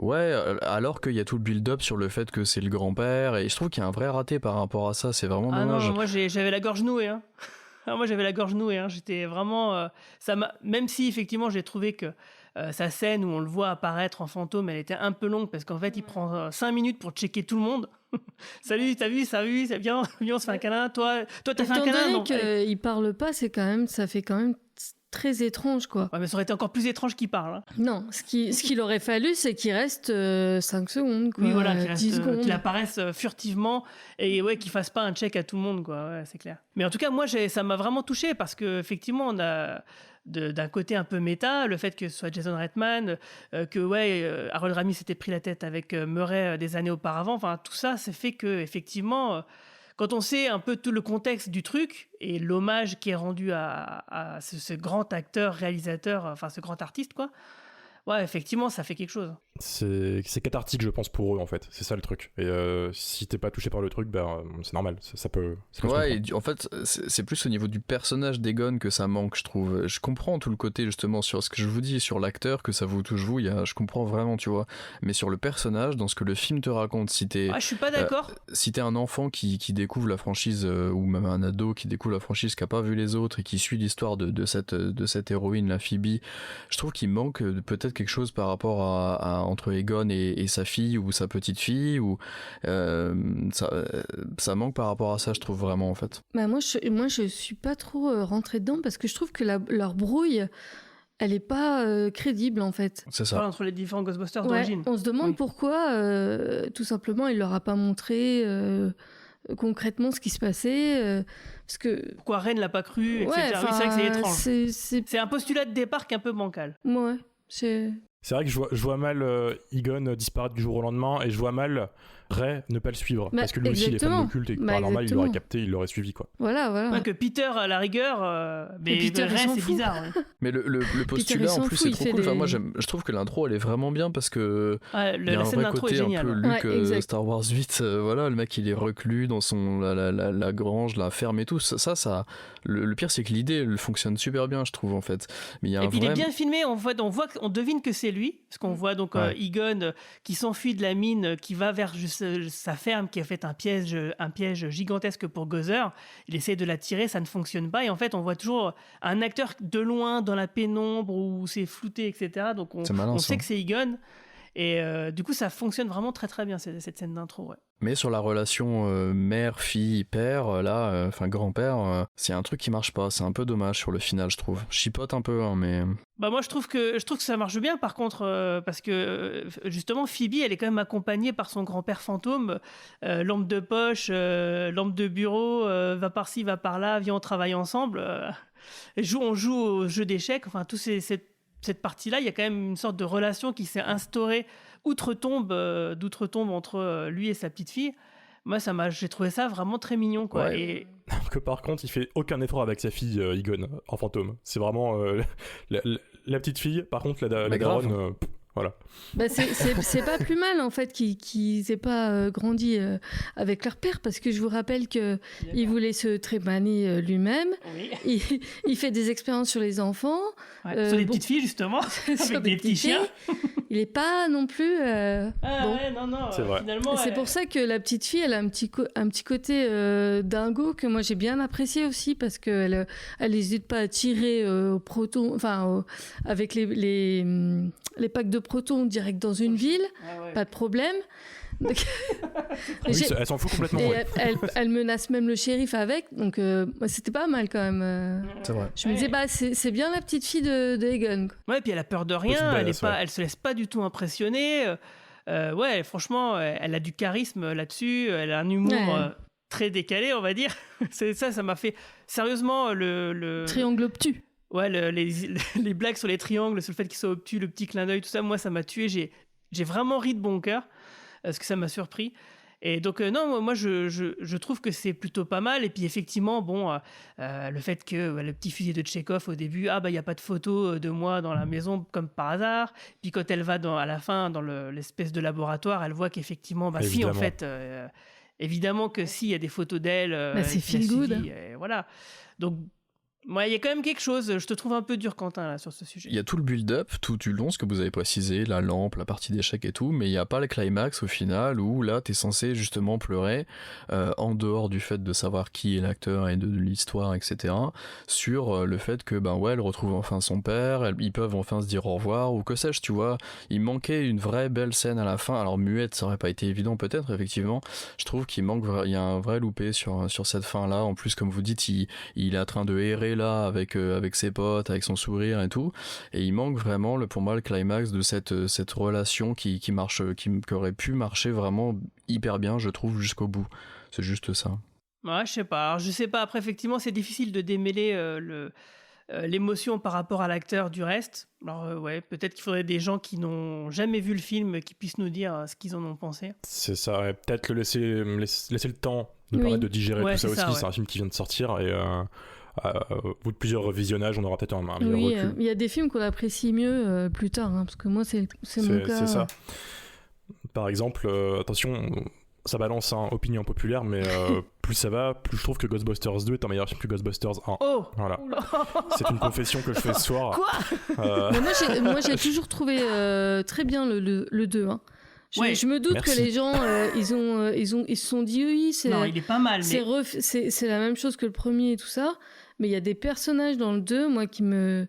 ouais, alors qu'il y a tout le build-up sur le fait que c'est le grand-père, et je trouve qu'il y a un vrai raté par rapport à ça, c'est vraiment dommage. Non, moi j'avais la gorge nouée, hein. Moi j'avais la gorge nouée, hein. J'étais vraiment même si effectivement j'ai trouvé que sa scène où on le voit apparaître en fantôme, elle était un peu longue parce qu'en fait il prend 5 minutes pour checker tout le monde. Salut, t'as vu, ça viens, on se fait un câlin. Toi t'as fait un câlin, non? Étant donné qu'il parle pas, ça fait quand même très étrange, quoi. Ouais, mais ça aurait été encore plus étrange qu'il parle, hein. Non, ce qu'il aurait fallu, c'est qu'il reste 5 secondes, quoi. Oui, voilà, 10 secondes. qu'il apparaisse furtivement et ouais, qu'il fasse pas un check à tout le monde, quoi. Ouais, c'est clair. Mais en tout cas, moi, ça m'a vraiment touché parce que effectivement, on a d'un côté un peu méta, le fait que ce soit Jason Reitman, que Harold Ramis s'était pris la tête avec Murray des années auparavant. Enfin, tout ça, c'est fait que effectivement. Quand on sait un peu tout le contexte du truc et l'hommage qui est rendu à ce grand acteur, réalisateur, enfin ce grand artiste, quoi, Ouais, effectivement, ça fait quelque chose. C'est cathartique, je pense, pour eux, en fait. C'est ça le truc. Et si t'es pas touché par le truc, c'est normal. Ça peut ouais, et en fait, c'est plus au niveau du personnage d'Egon que ça manque, je trouve. Je comprends tout le côté, justement, sur ce que je vous dis, sur l'acteur, que ça vous touche, vous, je comprends vraiment, tu vois. Mais sur le personnage, dans ce que le film te raconte, si t'es... Ah, je suis pas d'accord. Si t'es un enfant qui découvre la franchise, ou même un ado qui découvre la franchise, qui a pas vu les autres, et qui suit l'histoire de cette héroïne, la Phoebe, je trouve qu'il manque peut-être quelque chose par rapport à entre Egon et sa fille ou sa petite fille, ou ça manque par rapport à ça, je trouve vraiment, en fait. Bah moi je suis pas trop rentrée dedans parce que je trouve que leur brouille elle est pas crédible en fait. C'est ça. Entre les différents Ghostbusters d'origine. On se demande pourquoi tout simplement il leur a pas montré concrètement ce qui se passait parce que pourquoi Ren l'a pas cru, etc. Oui, c'est vrai que c'est étrange. C'est un postulat de départ qui est un peu bancal. Ouais, c'est vrai que je vois mal Egon disparaître du jour au lendemain, et je vois mal Ray ne pas le suivre, parce que lui aussi il est fan d'occulte, et que par normal il l'aurait capté, il l'aurait suivi, quoi. Voilà. Ouais, que Peter à la rigueur, mais Peter, Ray c'est bizarre. Ouais. Mais le postulat en plus c'est trop cool. Enfin, moi je trouve que l'intro elle est vraiment bien, parce que il y a un vrai côté un peu Luke Star Wars 8, voilà, le mec il est reclus dans son la grange, la ferme et tout. Ça le pire c'est que l'idée elle fonctionne super bien, je trouve, en fait. Mais il y a et puis il est bien filmé, on devine que c'est lui, parce qu'on voit donc Egon qui s'enfuit de la mine, qui va vers sa ferme, qui a fait un piège gigantesque pour Gozer. Il essaie de la tirer, ça ne fonctionne pas, et en fait on voit toujours un acteur de loin dans la pénombre où c'est flouté, etc. Donc on sait que c'est Egon, et du coup ça fonctionne vraiment très très bien cette scène d'intro. Ouais. Mais sur la relation mère, fille, père, là, enfin grand-père, c'est un truc qui marche pas. C'est un peu dommage sur le final, je trouve. Je chipote un peu, hein, mais... Bah moi je trouve que ça marche bien, par contre, parce que justement Phoebe elle est quand même accompagnée par son grand-père fantôme, lampe de poche, lampe de bureau, va par-ci, va par-là, viens on travaille ensemble, on joue au jeu d'échecs, enfin cette partie-là, il y a quand même une sorte de relation qui s'est instaurée d'outre-tombe entre lui et sa petite fille. Moi, j'ai trouvé ça vraiment très mignon, quoi. Ouais. Et... que par contre, il fait aucun effort avec sa fille Egon en fantôme. C'est vraiment la petite fille. Par contre, la daronne, voilà. Bah c'est pas plus mal en fait qu'ils aient pas grandi avec leur père, parce que je vous rappelle que il voulait se trépaner lui-même. Oui. Il fait des expériences sur les enfants, sur des petites filles justement, avec des petits chiens. Il est pas non plus. Non. C'est vrai. Finalement, c'est pour ça que la petite fille, elle a un petit côté dingo que moi j'ai bien apprécié aussi, parce que elle n'hésite pas à tirer au proton, avec les packs de protons direct dans une ville, pas de problème. Donc, oui, elle s'en fout complètement. Et elle menace même le shérif avec, donc c'était pas mal quand même. C'est vrai. Je me disais, c'est bien la petite fille de Egon. Ouais, puis elle a peur de rien, elle se laisse pas du tout impressionner. Franchement, elle a du charisme là-dessus, elle a un humour très décalé, on va dire. Ça m'a fait sérieusement le triangle obtus. Ouais, les blagues sur les triangles, sur le fait qu'ils soient obtus, le petit clin d'œil, tout ça, moi ça m'a tué. J'ai vraiment ri de bon cœur, parce que ça m'a surpris. Et donc non, moi je trouve que c'est plutôt pas mal. Et puis effectivement, le fait que le petit fusil de Tchekhov au début, il y a pas de photo de moi dans la maison comme par hasard. Puis quand elle va à la fin dans l'espèce de laboratoire, elle voit qu'effectivement, si en fait, évidemment que si, il y a des photos d'elle. C'est feel good. Voilà. Donc il y a quand même quelque chose. Je te trouve un peu dur, Quentin, là, sur ce sujet. Il y a tout le build-up, tout du long, ce que vous avez précisé, la lampe, la partie d'échecs et tout, mais il n'y a pas le climax au final où là, t'es censé justement pleurer, en dehors du fait de savoir qui est l'acteur et de l'histoire, etc., sur le fait que, elle retrouve enfin son père, ils peuvent enfin se dire au revoir, ou que sais-je, tu vois. Il manquait une vraie belle scène à la fin. Alors, muette, ça aurait pas été évident, peut-être, effectivement. Je trouve qu'il y a un vrai loupé sur cette fin-là. En plus, comme vous dites, il est en train de errer là avec ses potes, avec son sourire et tout, et il manque vraiment pour moi le climax de cette relation qui aurait pu marcher vraiment hyper bien, je trouve, jusqu'au bout. C'est juste ça. Ouais, je sais pas. Alors, je sais pas, après effectivement c'est difficile de démêler l'émotion par rapport à l'acteur du reste. Alors peut-être qu'il faudrait des gens qui n'ont jamais vu le film qui puissent nous dire ce qu'ils en ont pensé. C'est ça, ouais. Peut-être laisser le temps de permettre de digérer tout ça aussi. C'est un film qui vient de sortir, et au bout de plusieurs visionnages, on aura peut-être un meilleur recul. Il y a des films qu'on apprécie mieux plus tard, parce que moi, c'est mon cas. C'est ça. Par exemple, attention, ça balance, opinion populaire, mais plus ça va, plus je trouve que Ghostbusters 2 est un meilleur film que Ghostbusters 1. Oh voilà. C'est une confession que je fais ce soir. Quoi moi, j'ai toujours trouvé très bien le 2. Je me doute que les gens, ils se sont dit oui, non, il est pas mal. C'est la même chose que le premier et tout ça, mais il y a des personnages dans le 2, moi, qui me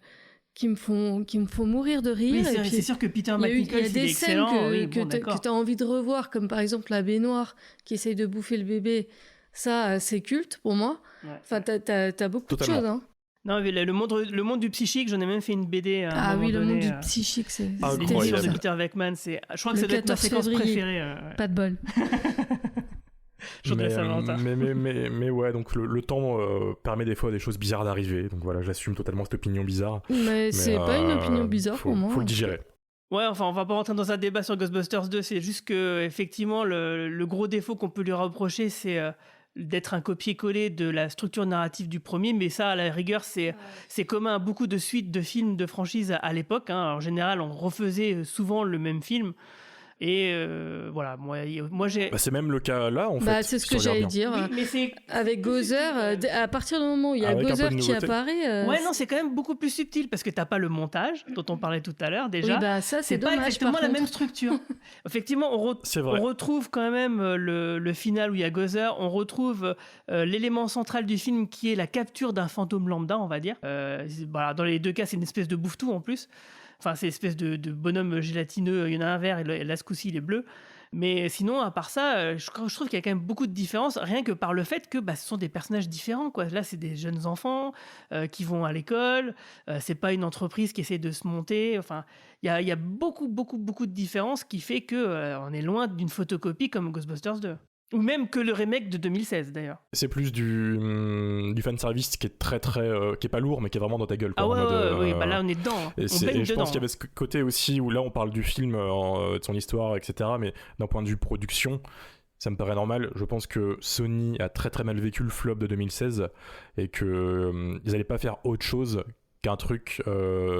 font mourir de rire. Oui, c'est sûr que Peter McNichol, il est excellent. Il y a des scènes que tu as envie de revoir, comme par exemple la baignoire qui essaye de bouffer le bébé. Ça, c'est culte pour moi. Ouais. Enfin, t'as beaucoup de choses. Non, mais le monde du psychique, j'en ai même fait une BD. Le monde du psychique, c'est l'édition de Peter Venkman. Je crois que ça doit être ma séquence préférée. Pas de bol. Mais ouais, donc le temps permet des fois des choses bizarres d'arriver. Donc voilà, j'assume totalement cette opinion bizarre. Mais c'est pas une opinion bizarre pour moi. Faut le digérer. Ouais, enfin, on va pas rentrer dans un débat sur Ghostbusters 2. C'est juste que, effectivement, le gros défaut qu'on peut lui reprocher, c'est d'être un copier-coller de la structure narrative du premier. Mais ça, à la rigueur, c'est commun à beaucoup de suites de films de franchise à l'époque. En général, on refaisait souvent le même film. Et voilà, moi j'ai. C'est même le cas là, en fait. C'est ce que j'allais dire. Oui, mais avec Gozer, à partir du moment où il y a Gozer qui apparaît. Ouais, non, c'est quand même beaucoup plus subtil parce que t'as pas le montage dont on parlait tout à l'heure déjà. Oui, ça c'est dommage. Pas exactement la même structure. Effectivement, on retrouve quand même le final où il y a Gozer. On retrouve l'élément central du film qui est la capture d'un fantôme lambda, on va dire. Dans les deux cas, c'est une espèce de bouffe-tout en plus. Enfin, c'est une espèce de bonhomme gélatineux. Il y en a un vert et là, ce coup-ci, il est bleu. Mais sinon, à part ça, je trouve qu'il y a quand même beaucoup de différences, rien que par le fait que ce sont des personnages différents, quoi. Là, c'est des jeunes enfants qui vont à l'école. C'est pas une entreprise qui essaie de se monter. Enfin, il y a beaucoup de différences qui fait que on est loin d'une photocopie comme Ghostbusters 2. Ou même que le remake de 2016 d'ailleurs. C'est plus du fanservice qui est très qui est pas lourd mais qui est vraiment dans ta gueule. Quoi, oui, là on est dedans. Et je pense qu'il y avait ce côté aussi où là on parle du film, de son histoire, etc. Mais d'un point de vue production, ça me paraît normal. Je pense que Sony a très mal vécu le flop de 2016 et qu'ils n'allaient pas faire autre chose qu'un truc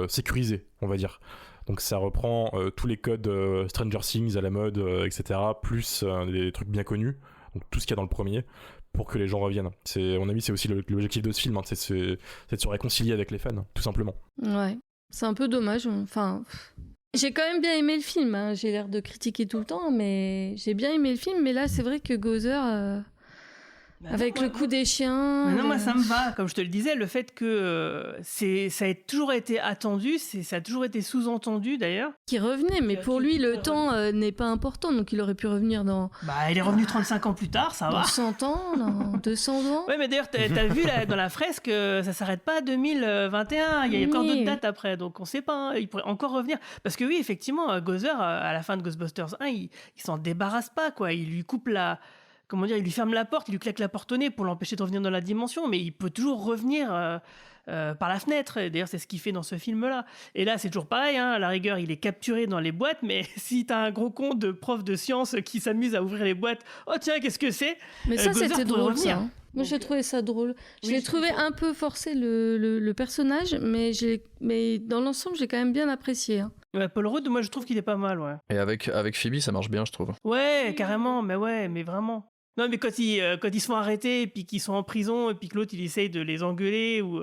sécurisé, on va dire. Donc ça reprend tous les codes Stranger Things à la mode, etc. Plus des trucs bien connus, donc tout ce qu'il y a dans le premier, pour que les gens reviennent. À mon avis, c'est aussi l'objectif de ce film, c'est de se réconcilier avec les fans, tout simplement. Ouais, c'est un peu dommage. Enfin, j'ai quand même bien aimé le film. J'ai l'air de critiquer tout le temps, mais j'ai bien aimé le film. Mais là, c'est vrai que Gozer... Avec le coup des chiens. Non, moi ça me va. Comme je te le disais, le fait que ça a toujours été attendu, ça a toujours été sous-entendu d'ailleurs. Qui revenait, mais pour lui, le temps n'est pas important, donc il aurait pu revenir dans. Il est revenu 35 ans plus tard, ça va. Dans 100 ans, dans 200 ans. Ouais, mais d'ailleurs, t'as vu dans la fresque, ça s'arrête pas à 2021. Il y a encore d'autres dates après, donc on sait pas. Il pourrait encore revenir. Parce que oui, effectivement, Gozer, à la fin de Ghostbusters 1, il s'en débarrasse pas, quoi. Il lui coupe il lui ferme la porte, il lui claque la porte au nez pour l'empêcher de revenir dans la dimension, mais il peut toujours revenir par la fenêtre. Et d'ailleurs, c'est ce qu'il fait dans ce film-là. Et là, c'est toujours pareil, à la rigueur, il est capturé dans les boîtes, mais si t'as un gros con de prof de sciences qui s'amuse à ouvrir les boîtes, oh tiens, qu'est-ce que c'est ? Mais ça, c'était drôle, ça. Moi, j'ai trouvé ça drôle. Je l'ai trouvé un peu forcé, le personnage, mais dans l'ensemble, j'ai quand même bien apprécié. Ouais, Paul Rudd, moi, je trouve qu'il est pas mal, ouais. Et avec Phoebe, ça marche bien, je trouve. Ouais, carrément, mais vraiment. Non, mais quand ils se font arrêter et puis qu'ils sont en prison et puis que l'autre il essaye de les engueuler ou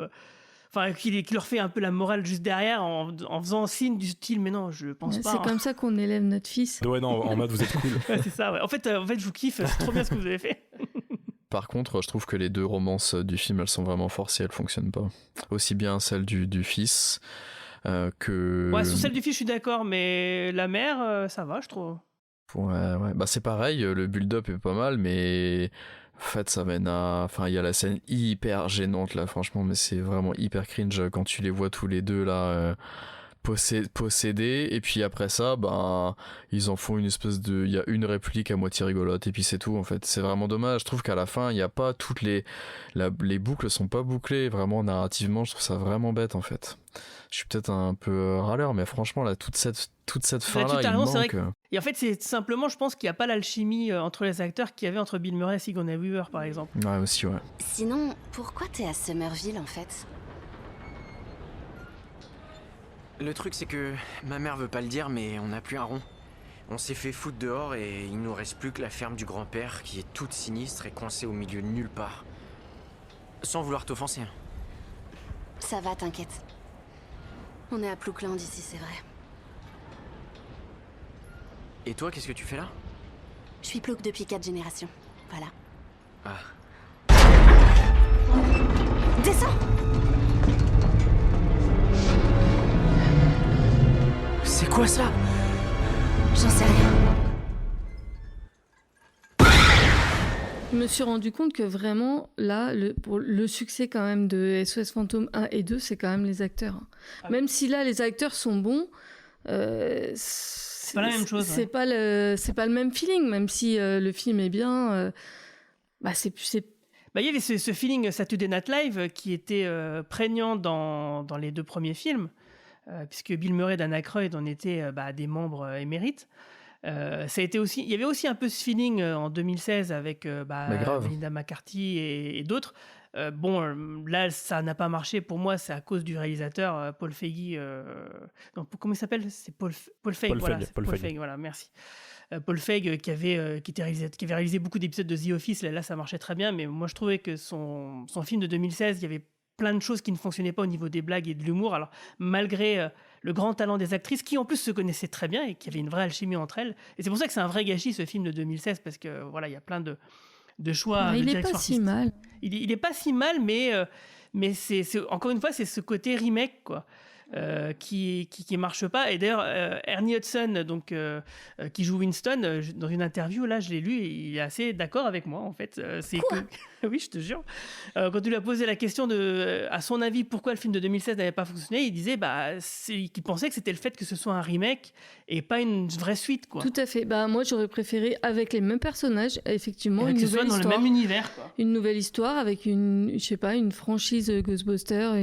qu'il leur fait un peu la morale juste derrière en faisant signe du style mais non je pense pas. C'est comme ça qu'on élève notre fils. Ouais non en mode vous êtes cool. Ouais, c'est ça ouais. En fait je vous kiffe, c'est trop bien ce que vous avez fait. Par contre, je trouve que les deux romances du film, elles sont vraiment forcées, elles fonctionnent pas. Aussi bien celle du fils que. Ouais, sur celle du fils je suis d'accord, mais la mère ça va je trouve. Ouais. C'est pareil, le build-up est pas mal, mais en fait, ça mène à. Enfin, il y a la scène hyper gênante là, franchement, mais c'est vraiment hyper cringe quand tu les vois tous les deux là. possédé, et puis après ça ils en font une espèce de, il y a une réplique à moitié rigolote et puis c'est tout en fait. C'est vraiment dommage, je trouve qu'à la fin il n'y a pas toutes les boucles sont pas bouclées vraiment narrativement, je trouve ça vraiment bête en fait. Je suis peut-être un peu râleur, mais franchement là toute cette fin là il manque. Et en fait c'est simplement, je pense qu'il n'y a pas l'alchimie entre les acteurs qu'il y avait entre Bill Murray et Sigourney Weaver par exemple. Ouais aussi ouais. Sinon, pourquoi t'es à Summerville en fait? Le truc, c'est que ma mère veut pas le dire, mais on n'a plus un rond. On s'est fait foutre dehors et il nous reste plus que la ferme du grand-père qui est toute sinistre et coincée au milieu de nulle part. Sans vouloir t'offenser. Hein. Ça va, t'inquiète. On est à Ploukland ici, c'est vrai. Et toi, qu'est-ce que tu fais là? Je suis Plouk depuis 4 générations. Voilà. Ah. Descends! C'est quoi ça? J'en sais rien. Je me suis rendu compte que vraiment, là, pour le succès quand même de SOS Fantôme 1 et 2, c'est quand même les acteurs. Même si là, les acteurs sont bons, c'est pas la même chose. C'est pas le même feeling, même si le film est bien. Il y avait ce feeling Saturday Night Live qui était prégnant dans les 2 premiers films. Puisque Bill Murray et Dan Aykroyd en étaient des membres émérites. Ça a été aussi, il y avait aussi un peu ce feeling en 2016 avec Melinda McCarthy et d'autres. Là, ça n'a pas marché. Pour moi, c'est à cause du réalisateur Paul Feig. Comment il s'appelle? C'est Paul Feig. Paul Feig, voilà, merci. Paul Feig qui avait réalisé beaucoup d'épisodes de The Office. Là, ça marchait très bien. Mais moi, je trouvais que son film de 2016, il y avait plein de choses qui ne fonctionnaient pas au niveau des blagues et de l'humour. Alors, malgré le grand talent des actrices, qui en plus se connaissaient très bien et qui avaient une vraie alchimie entre elles. Et c'est pour ça que c'est un vrai gâchis, ce film de 2016, parce que voilà, il y a plein de choix. Il n'est pas si mal. Il n'est pas si mal, mais c'est encore une fois, c'est ce côté remake, quoi. Qui marche pas. Et d'ailleurs Ernie Hudson qui joue Winston, dans une interview là je l'ai lu et il est assez d'accord avec moi en fait. Oui, je te jure, quand tu lui as posé la question à son avis pourquoi le film de 2016 n'avait pas fonctionné, il disait qu'il pensait que c'était le fait que ce soit un remake et pas une vraie suite, quoi. Tout à fait. Moi j'aurais préféré avec les mêmes personnages, effectivement, une nouvelle histoire, dans le même univers, quoi. Une nouvelle histoire avec une franchise Ghostbusters,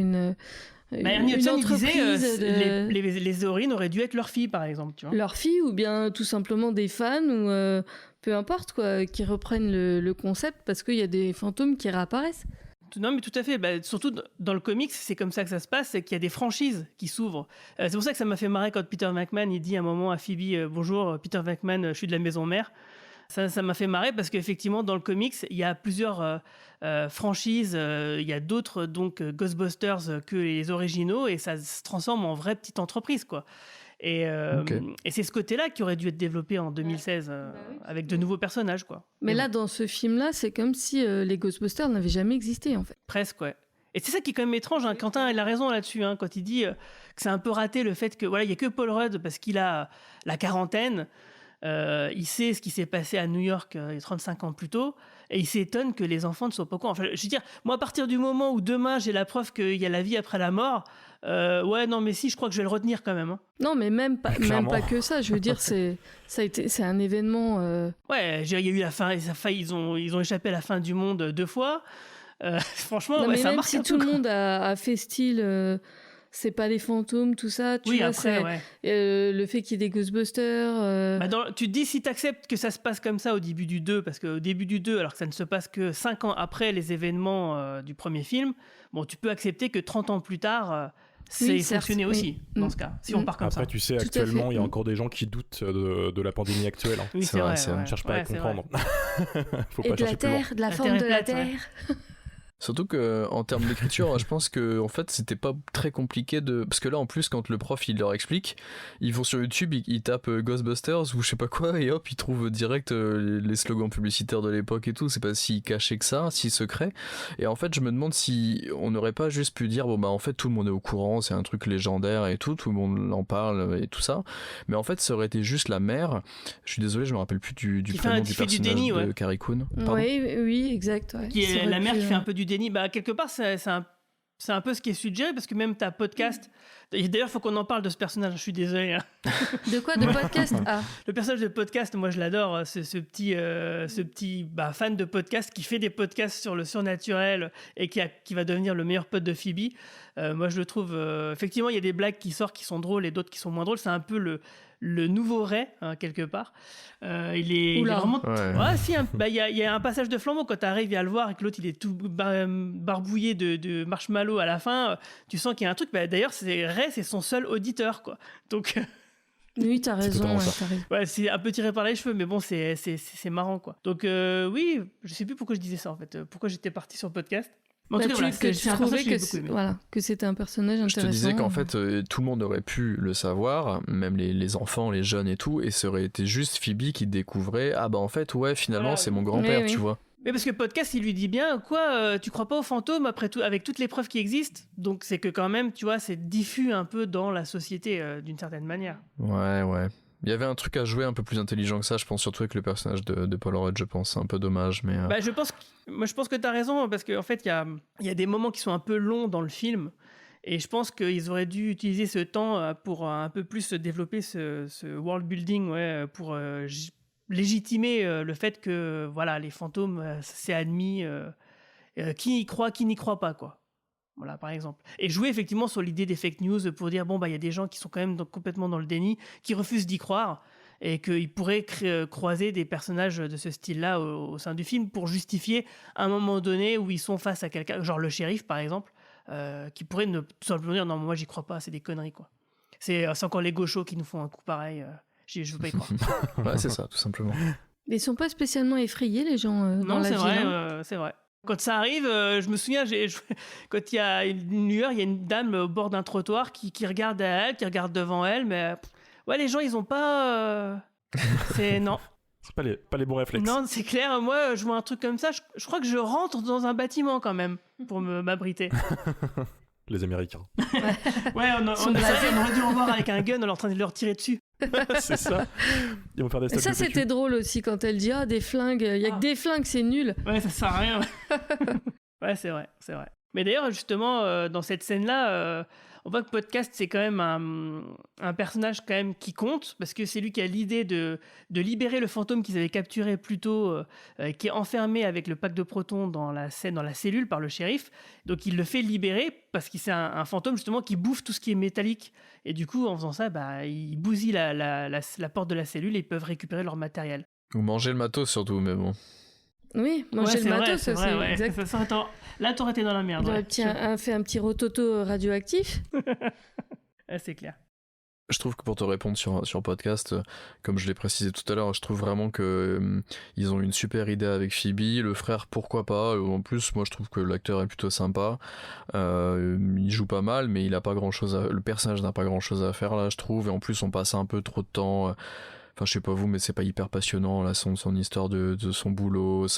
Ernie Hudson, il disait les Orin auraient dû être leur fille, par exemple. Tu vois, leur fille, ou bien tout simplement des fans, ou peu importe, quoi, qui reprennent le concept, parce qu'il y a des fantômes qui réapparaissent. Non, mais tout à fait. Surtout dans le comics, c'est comme ça que ça se passe, c'est qu'il y a des franchises qui s'ouvrent. C'est pour ça que ça m'a fait marrer quand Peter McMahon il dit à un moment à Phoebe bonjour, Peter McMahon, je suis de la maison mère. Ça m'a fait marrer parce qu'effectivement, dans le comics, il y a plusieurs franchises. Il y a d'autres Ghostbusters que les originaux et ça se transforme en vraie petite entreprise, quoi. Et c'est ce côté-là qui aurait dû être développé en 2016 avec de nouveaux personnages, quoi. Mais là, dans ce film-là, c'est comme si les Ghostbusters n'avaient jamais existé, en fait. Presque, ouais. Et c'est ça qui est quand même étrange, hein. Quentin, il a raison là-dessus, hein, quand il dit que c'est un peu raté le fait que il y a que Paul Rudd parce qu'il a la quarantaine. Il sait ce qui s'est passé à New York 35 ans plus tôt et il s'étonne que les enfants ne soient pas au courant. Enfin, je veux dire, moi, à partir du moment où demain j'ai la preuve qu'il y a la vie après la mort, je crois que je vais le retenir quand même. Hein. Non, mais même pas que ça. Je veux dire, c'est un événement. Ouais, il y a eu la fin. Ils ont échappé à la fin du monde 2 fois. Franchement, non, mais ça même marque si tout le monde a fait style. C'est pas des fantômes, tout ça. Tu vois, après, le fait qu'il y ait des Ghostbusters. Tu te dis, si tu acceptes que ça se passe comme ça au début du 2, parce qu'au début du 2, alors que ça ne se passe que 5 ans après les événements du premier film, tu peux accepter que 30 ans plus tard, c'est fonctionné aussi, dans ce cas, si on part comme ça. Après, tu sais, actuellement, il y a encore des gens qui doutent de la pandémie actuelle. Hein. Oui, c'est vrai. On ne cherche pas à comprendre. Faut pas chercher plus loin. De la forme de la Terre. Surtout qu'en termes d'écriture, je pense que en fait c'était pas très compliqué parce que là en plus quand le prof il leur explique, ils vont sur YouTube, ils tapent Ghostbusters ou je sais pas quoi et hop ils trouvent direct les slogans publicitaires de l'époque et tout. C'est pas si caché que ça, si secret. Et en fait je me demande si on n'aurait pas juste pu dire en fait tout le monde est au courant, c'est un truc légendaire et tout le monde en parle et tout ça. Mais en fait ça aurait été juste la mère. Je suis désolé, je me rappelle plus du prénom du personnage de Carrie Coon. Oui, exact. Ouais. Qui est la mère qui fait un peu du déni. Quelque part, c'est un peu ce qui est suggéré, parce que même ta podcast D'ailleurs, il faut qu'on en parle de ce personnage, je suis désolé. Hein. De quoi? De podcast? Ah. Le personnage de podcast, moi je l'adore, ce petit fan de podcast qui fait des podcasts sur le surnaturel et qui va devenir le meilleur pote de Phoebe. Moi je le trouve... effectivement, il y a des blagues qui sortent qui sont drôles et d'autres qui sont moins drôles. C'est un peu le nouveau Ray, hein, quelque part. Il est vraiment... Ouais, si, il y a un passage de flambeau quand tu arrives à le voir et que l'autre il est tout barbouillé de marshmallow à la fin. Tu sens qu'il y a un truc. D'ailleurs, Ray, c'est son seul auditeur, quoi. Donc... Oui, t'as raison. Ouais, c'est un peu tiré par les cheveux, mais bon, c'est marrant, quoi. Donc, oui, je sais plus pourquoi je disais ça, en fait. Pourquoi j'étais parti sur le podcast. Mais en tout cas, tu trouvais que c'était un personnage intéressant. Je te disais qu'en fait, tout le monde aurait pu le savoir, même les enfants, les jeunes et tout, et ça aurait été juste Phoebe qui découvrait, ah bah en fait, ouais, finalement, c'est mon grand-père, tu vois. Mais parce que podcast, il lui dit bien, quoi, tu crois pas aux fantômes après tout, avec toutes les preuves qui existent? Donc c'est que quand même, tu vois, c'est diffus un peu dans la société d'une certaine manière. Ouais. Il y avait un truc à jouer un peu plus intelligent que ça, je pense, surtout avec le personnage de Paul Rudd, je pense. C'est un peu dommage, mais... je pense que t'as raison, parce qu'en fait, il y a des moments qui sont un peu longs dans le film, et je pense qu'ils auraient dû utiliser ce temps pour un peu plus développer ce world building, pour... légitimer le fait que voilà, les fantômes, c'est admis, qui y croit, qui n'y croit pas, quoi. Voilà, par exemple. Et jouer effectivement sur l'idée des fake news pour dire, bon, il y a des gens qui sont quand même complètement dans le déni, qui refusent d'y croire, et qu'ils pourraient croiser des personnages de ce style-là au sein du film pour justifier un moment donné où ils sont face à quelqu'un, genre le shérif, par exemple, qui pourrait tout simplement dire, non, moi, j'y crois pas, c'est des conneries, quoi. C'est encore les gauchos qui nous font un coup pareil. Je veux pas y croire. Ouais, c'est ça, tout simplement. Ils sont pas spécialement effrayés, les gens dans la ville. C'est vrai. Quand ça arrive, je me souviens, quand il y a une lueur, il y a une dame au bord d'un trottoir qui regarde à elle, qui regarde devant elle, mais ouais, les gens, ils ont pas... Non. C'est pas les bons réflexes. Non, c'est clair. Moi, je vois un truc comme ça, je crois que je rentre dans un bâtiment quand même pour m'abriter. Les Américains. Ouais, on aurait dû en voir avec un gun, on est en train de leur tirer dessus. C'est ça. Ils vont faire des ça, c'était drôle aussi quand elle dit des flingues, il y a que des flingues, c'est nul. Ouais, ça sert à rien. Ouais, c'est vrai. Mais d'ailleurs, justement, dans cette scène-là, on voit que Podcast, c'est quand même un personnage quand même qui compte, parce que c'est lui qui a l'idée de libérer le fantôme qu'ils avaient capturé plus tôt, qui est enfermé avec le pack de protons dans la cellule par le shérif. Donc il le fait libérer parce que c'est un fantôme justement qui bouffe tout ce qui est métallique. Et du coup, en faisant ça, il bousille la porte de la cellule et ils peuvent récupérer leur matériel. Ou manger le matos surtout, mais bon. Oui, manger le matos, c'est exact. Là, t'aurais été dans la merde. Il aurait fait un petit rototo radioactif. C'est clair. Je trouve que pour te répondre sur podcast, comme je l'ai précisé tout à l'heure, je trouve vraiment que ils ont une super idée avec Phoebe, le frère pourquoi pas. En plus, moi je trouve que l'acteur est plutôt sympa. Il joue pas mal, mais il a pas grand chose le personnage n'a pas grand chose à faire là, je trouve. Et en plus, on passe un peu trop de temps. Enfin, je sais pas vous, mais c'est pas hyper passionnant là, son histoire de son boulot,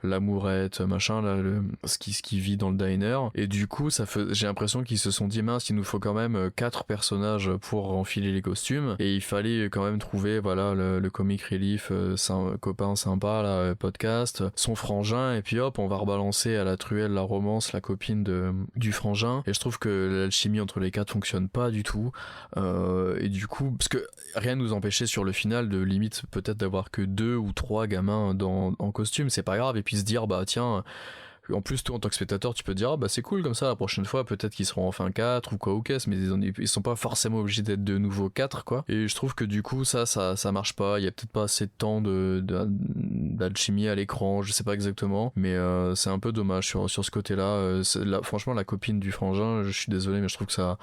l'amourette, machin là, ce qui vit dans le diner. Et du coup, j'ai l'impression qu'ils se sont dit mince, il nous faut quand même 4 personnages pour enfiler les costumes. Et il fallait quand même trouver voilà le comic relief, un copain sympa là, podcast, son frangin, et puis hop, on va rebalancer à la truelle la romance, la copine du frangin. Et je trouve que l'alchimie entre les 4 fonctionne pas du tout. Et du coup, parce que rien nous empêchait sur le final de limite peut-être d'avoir que 2 ou 3 gamins en costume, c'est pas grave, et puis se dire bah tiens, en plus toi en tant que spectateur tu peux te dire bah c'est cool comme ça, la prochaine fois peut-être qu'ils seront enfin 4 ou quoi ou qu'est-ce, mais ils sont pas forcément obligés d'être de nouveau 4 quoi. Et je trouve que du coup ça marche pas, il y a peut-être pas assez de temps d'alchimie à l'écran, je sais pas exactement, mais c'est un peu dommage sur ce côté là. Franchement la copine du frangin, je suis désolé mais je trouve que ça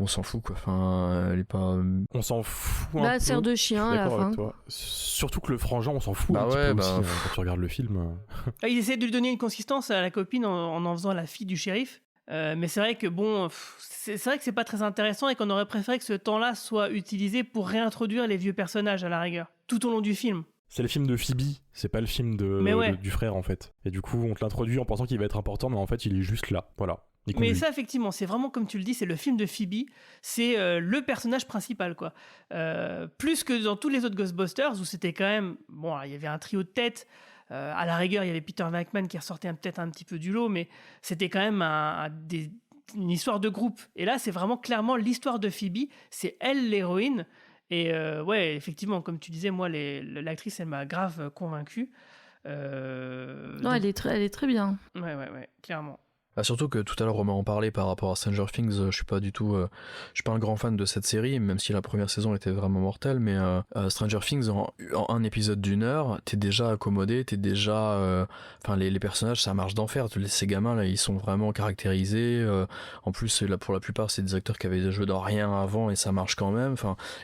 on s'en fout quoi, enfin elle est pas... On s'en fout un peu. Serre de chien à la fin. Surtout que le frangin on s'en fout un petit peu aussi quand tu regardes le film. Il essaie de lui donner une consistance à la copine en faisant la fille du shérif, mais c'est vrai que bon, c'est vrai que c'est pas très intéressant et qu'on aurait préféré que ce temps-là soit utilisé pour réintroduire les vieux personnages à la rigueur, tout au long du film. C'est le film de Phoebe, c'est pas le film du frère en fait. Et du coup on te l'introduit en pensant qu'il va être important, mais en fait il est juste là, voilà. Mais ça, effectivement, c'est vraiment comme tu le dis, c'est le film de Phoebe, c'est le personnage principal, quoi. Plus que dans tous les autres Ghostbusters, où c'était quand même... Bon, il y avait un trio de têtes, à la rigueur, il y avait Peter Venkman qui ressortait peut-être un petit peu du lot, mais c'était quand même une histoire de groupe. Et là, c'est vraiment clairement l'histoire de Phoebe. C'est elle l'héroïne. Et ouais, effectivement, comme tu disais, moi, l'actrice, elle m'a grave convaincu. Non, elle est très bien. Ouais, clairement. Surtout que tout à l'heure Romain en parlait par rapport à Stranger Things, je suis pas un grand fan de cette série, même si la première saison était vraiment mortelle, mais Stranger Things en un épisode d'1 heure, t'es déjà accommodé, les personnages ça marche d'enfer, ces gamins là ils sont vraiment caractérisés, en plus là, pour la plupart c'est des acteurs qui avaient déjà joué dans rien avant et ça marche quand même,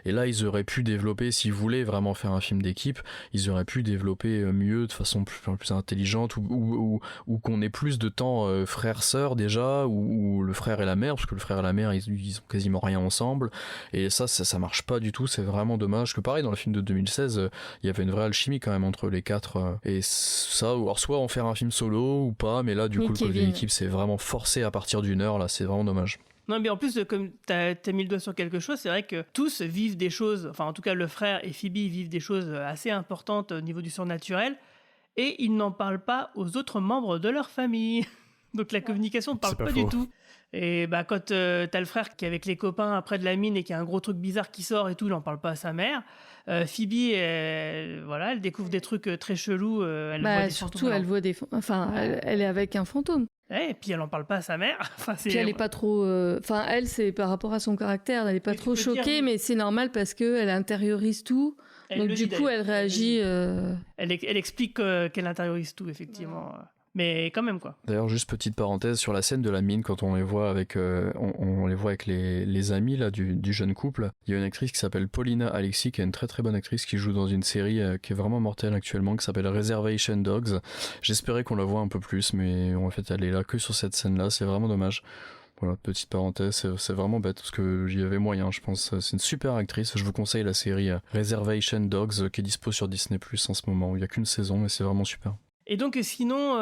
et là ils auraient pu développer, s'ils voulaient vraiment faire un film d'équipe, ils auraient pu développer mieux, de façon plus intelligente, ou qu'on ait plus de temps frère-sœur déjà, ou le frère et la mère, parce que le frère et la mère ils ont quasiment rien ensemble, et ça marche pas du tout, c'est vraiment dommage. Que pareil dans le film de 2016 il y avait une vraie alchimie quand même entre les quatre, et ça, alors soit en faire un film solo ou pas, mais là du coup le côté d'équipe c'est vraiment forcé à partir d'1 heure, là c'est vraiment dommage. Non, mais en plus, comme t'as mis le doigt sur quelque chose, c'est vrai que tous vivent des choses, enfin en tout cas le frère et Phoebe vivent des choses assez importantes au niveau du surnaturel, et ils n'en parlent pas aux autres membres de leur famille. Donc la communication ne parle pas du tout. Et quand t'as le frère qui est avec les copains après de la mine et qui a un gros truc bizarre qui sort et tout, il n'en parle pas à sa mère. Phoebe, elle découvre des trucs très chelous. Elle voit des surtout, fantômes. elle voit des... elle est avec un fantôme. Ouais, et puis elle n'en parle pas à sa mère. Puis elle n'est pas trop... elle, c'est par rapport à son caractère, elle n'est pas trop choquée, mais c'est normal parce qu'elle intériorise tout. Donc du coup, elle réagit... Elle explique qu'elle intériorise tout, effectivement. Ouais. Mais quand même, quoi. D'ailleurs, juste petite parenthèse sur la scène de la mine, quand on les voit avec, on les voit avec les amis là, du jeune couple. Il y a une actrice qui s'appelle Paulina Alexis, qui est une très très bonne actrice, qui joue dans une série qui est vraiment mortelle actuellement, qui s'appelle Reservation Dogs. J'espérais qu'on la voit un peu plus, mais en fait, elle est là que sur cette scène-là. C'est vraiment dommage. Voilà, petite parenthèse, c'est vraiment bête parce que j'y avais moyen, je pense. C'est une super actrice. Je vous conseille la série Reservation Dogs qui est dispo sur Disney+ en ce moment. Il n'y a qu'une saison, mais c'est vraiment super. Et donc, sinon,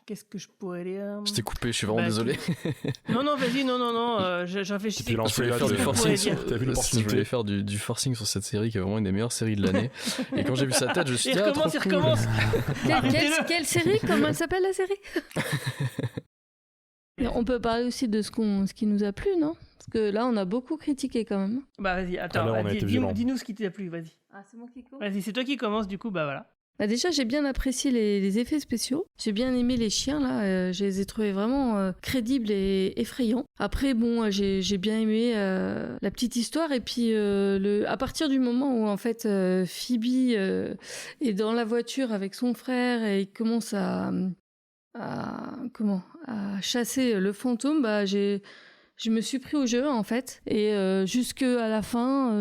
qu'est-ce que je pourrais dire ? Je t'ai coupé, je suis vraiment désolé. Non, vas-y, non, j'ai réfléchi. Je voulais faire du forcing. Je voulais faire du forcing sur cette série qui est vraiment une des meilleures séries de l'année. Et quand j'ai vu sa tête, je me suis dit, il recommence. Quelle série ? Comment elle s'appelle la série ? On peut parler aussi de ce qui nous a plu, non ? Parce que là, on a beaucoup critiqué quand même. Vas-y, attends, dis-nous ce qui t'a plu, vas-y. Ah, c'est moi qui commence ? Vas-y, c'est toi qui commence, du coup, voilà. Déjà, j'ai bien apprécié les effets spéciaux. J'ai bien aimé les chiens, là. Je les ai trouvés vraiment crédibles et effrayants. Après, bon, j'ai bien aimé la petite histoire. Et puis, à partir du moment où, en fait, Phoebe est dans la voiture avec son frère et il commence à chasser le fantôme, je me suis pris au jeu, en fait. Et jusqu'à la fin,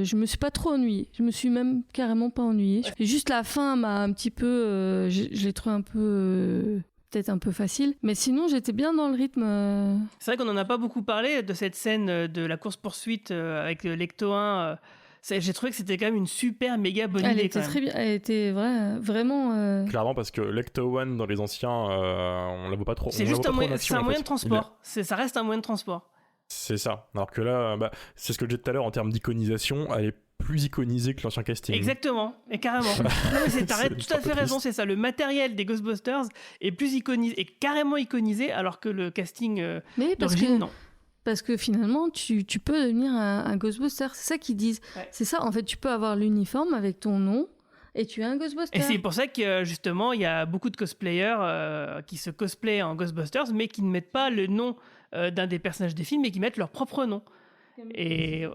je me suis pas trop ennuyée. Je me suis même carrément pas ennuyée. Et juste la fin m'a un petit peu... je l'ai trouvé un peu... peut-être un peu facile. Mais sinon, j'étais bien dans le rythme. C'est vrai qu'on en a pas beaucoup parlé de cette scène de la course-poursuite avec l'Ecto 1. J'ai trouvé que c'était quand même une super méga bonne idée. Elle était très bien, elle était vraiment. Clairement, parce que l'Ecto One dans les anciens, on la voit pas trop. C'est juste un moyen de transport. Ça reste un moyen de transport. C'est ça. Alors que là, c'est ce que je disais tout à l'heure en termes d'iconisation, elle est plus iconisée que l'ancien casting. Exactement, et carrément. T'as tout à fait raison, c'est ça. Le matériel des Ghostbusters est plus iconisé, est carrément iconisé, alors que le casting d'origine, non. Parce que finalement, tu peux devenir un Ghostbuster. C'est ça qu'ils disent. Ouais. C'est ça, en fait, tu peux avoir l'uniforme avec ton nom et tu es un Ghostbuster. Et c'est pour ça que, justement, il y a beaucoup de cosplayers qui se cosplayent en Ghostbusters, mais qui ne mettent pas le nom d'un des personnages des films, mais qui mettent leur propre nom. Et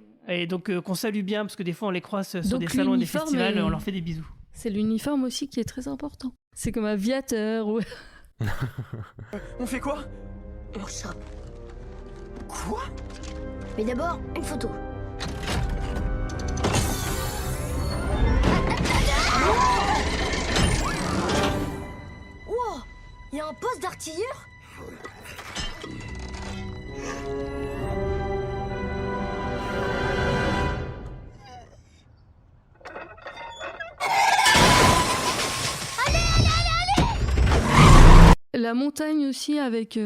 donc, qu'on salue bien, parce que des fois, on les croise sur des salons et des festivals, on leur fait des bisous. C'est l'uniforme aussi qui est très important. C'est comme aviateur. Ou... On fait quoi ? On chope. Quoi ? Mais d'abord, une photo. Wow, il y a un poste d'artilleur ? La montagne aussi avec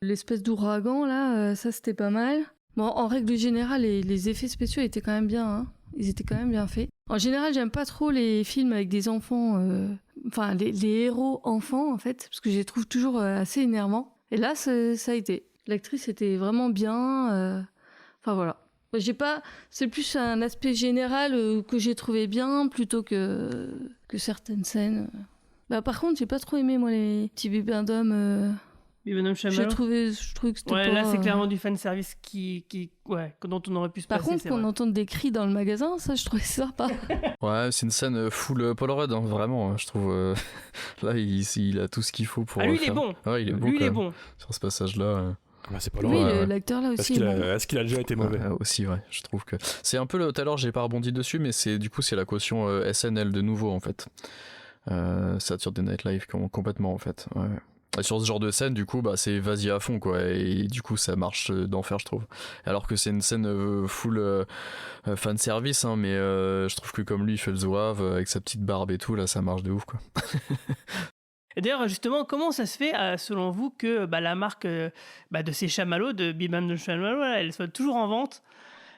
l'espèce d'ouragan là, ça c'était pas mal. Bon, en règle générale, les effets spéciaux étaient quand même bien, hein. Ils étaient quand même bien faits. En général, j'aime pas trop les films avec des enfants, les héros enfants en fait, parce que je les trouve toujours assez énervants. Et là, ça a été. L'actrice était vraiment bien. Enfin voilà. J'ai pas. C'est plus un aspect général que j'ai trouvé bien plutôt que certaines scènes. Par contre, j'ai pas trop aimé moi les petits bébés d'hommes. Bibendum Chamallow. Je trouvais que c'était ouais, pas... là, c'est clairement du fanservice dont on aurait pu se passer. Par contre, qu'on entende des cris dans le magasin, ça, je trouvais sympa. Ouais, c'est une scène full Polaroid, hein, vraiment. Je trouve. Là, il a tout ce qu'il faut pour. lui, faire... il est bon. Ouais, il est bon. Lui, il est bon. Sur ce passage-là. C'est pas oui, l'acteur là aussi. Est-ce qu'il a déjà été mauvais? Aussi, ouais. Je trouve que. C'est un peu. Tout à l'heure, j'ai pas rebondi dessus, mais c'est la caution SNL de nouveau, en fait. Saturday Night Live complètement, en fait. Ouais. Et sur ce genre de scène, du coup, c'est vas-y à fond, quoi. Et du coup, ça marche d'enfer, je trouve. Alors que c'est une scène full fan service, hein, mais je trouve que comme lui, il fait le zouave avec sa petite barbe et tout, là, ça marche de ouf, quoi. Et d'ailleurs, justement, comment ça se fait, selon vous, que la marque de ces chamallows, de Bibendum Chamallow, elle soit toujours en vente?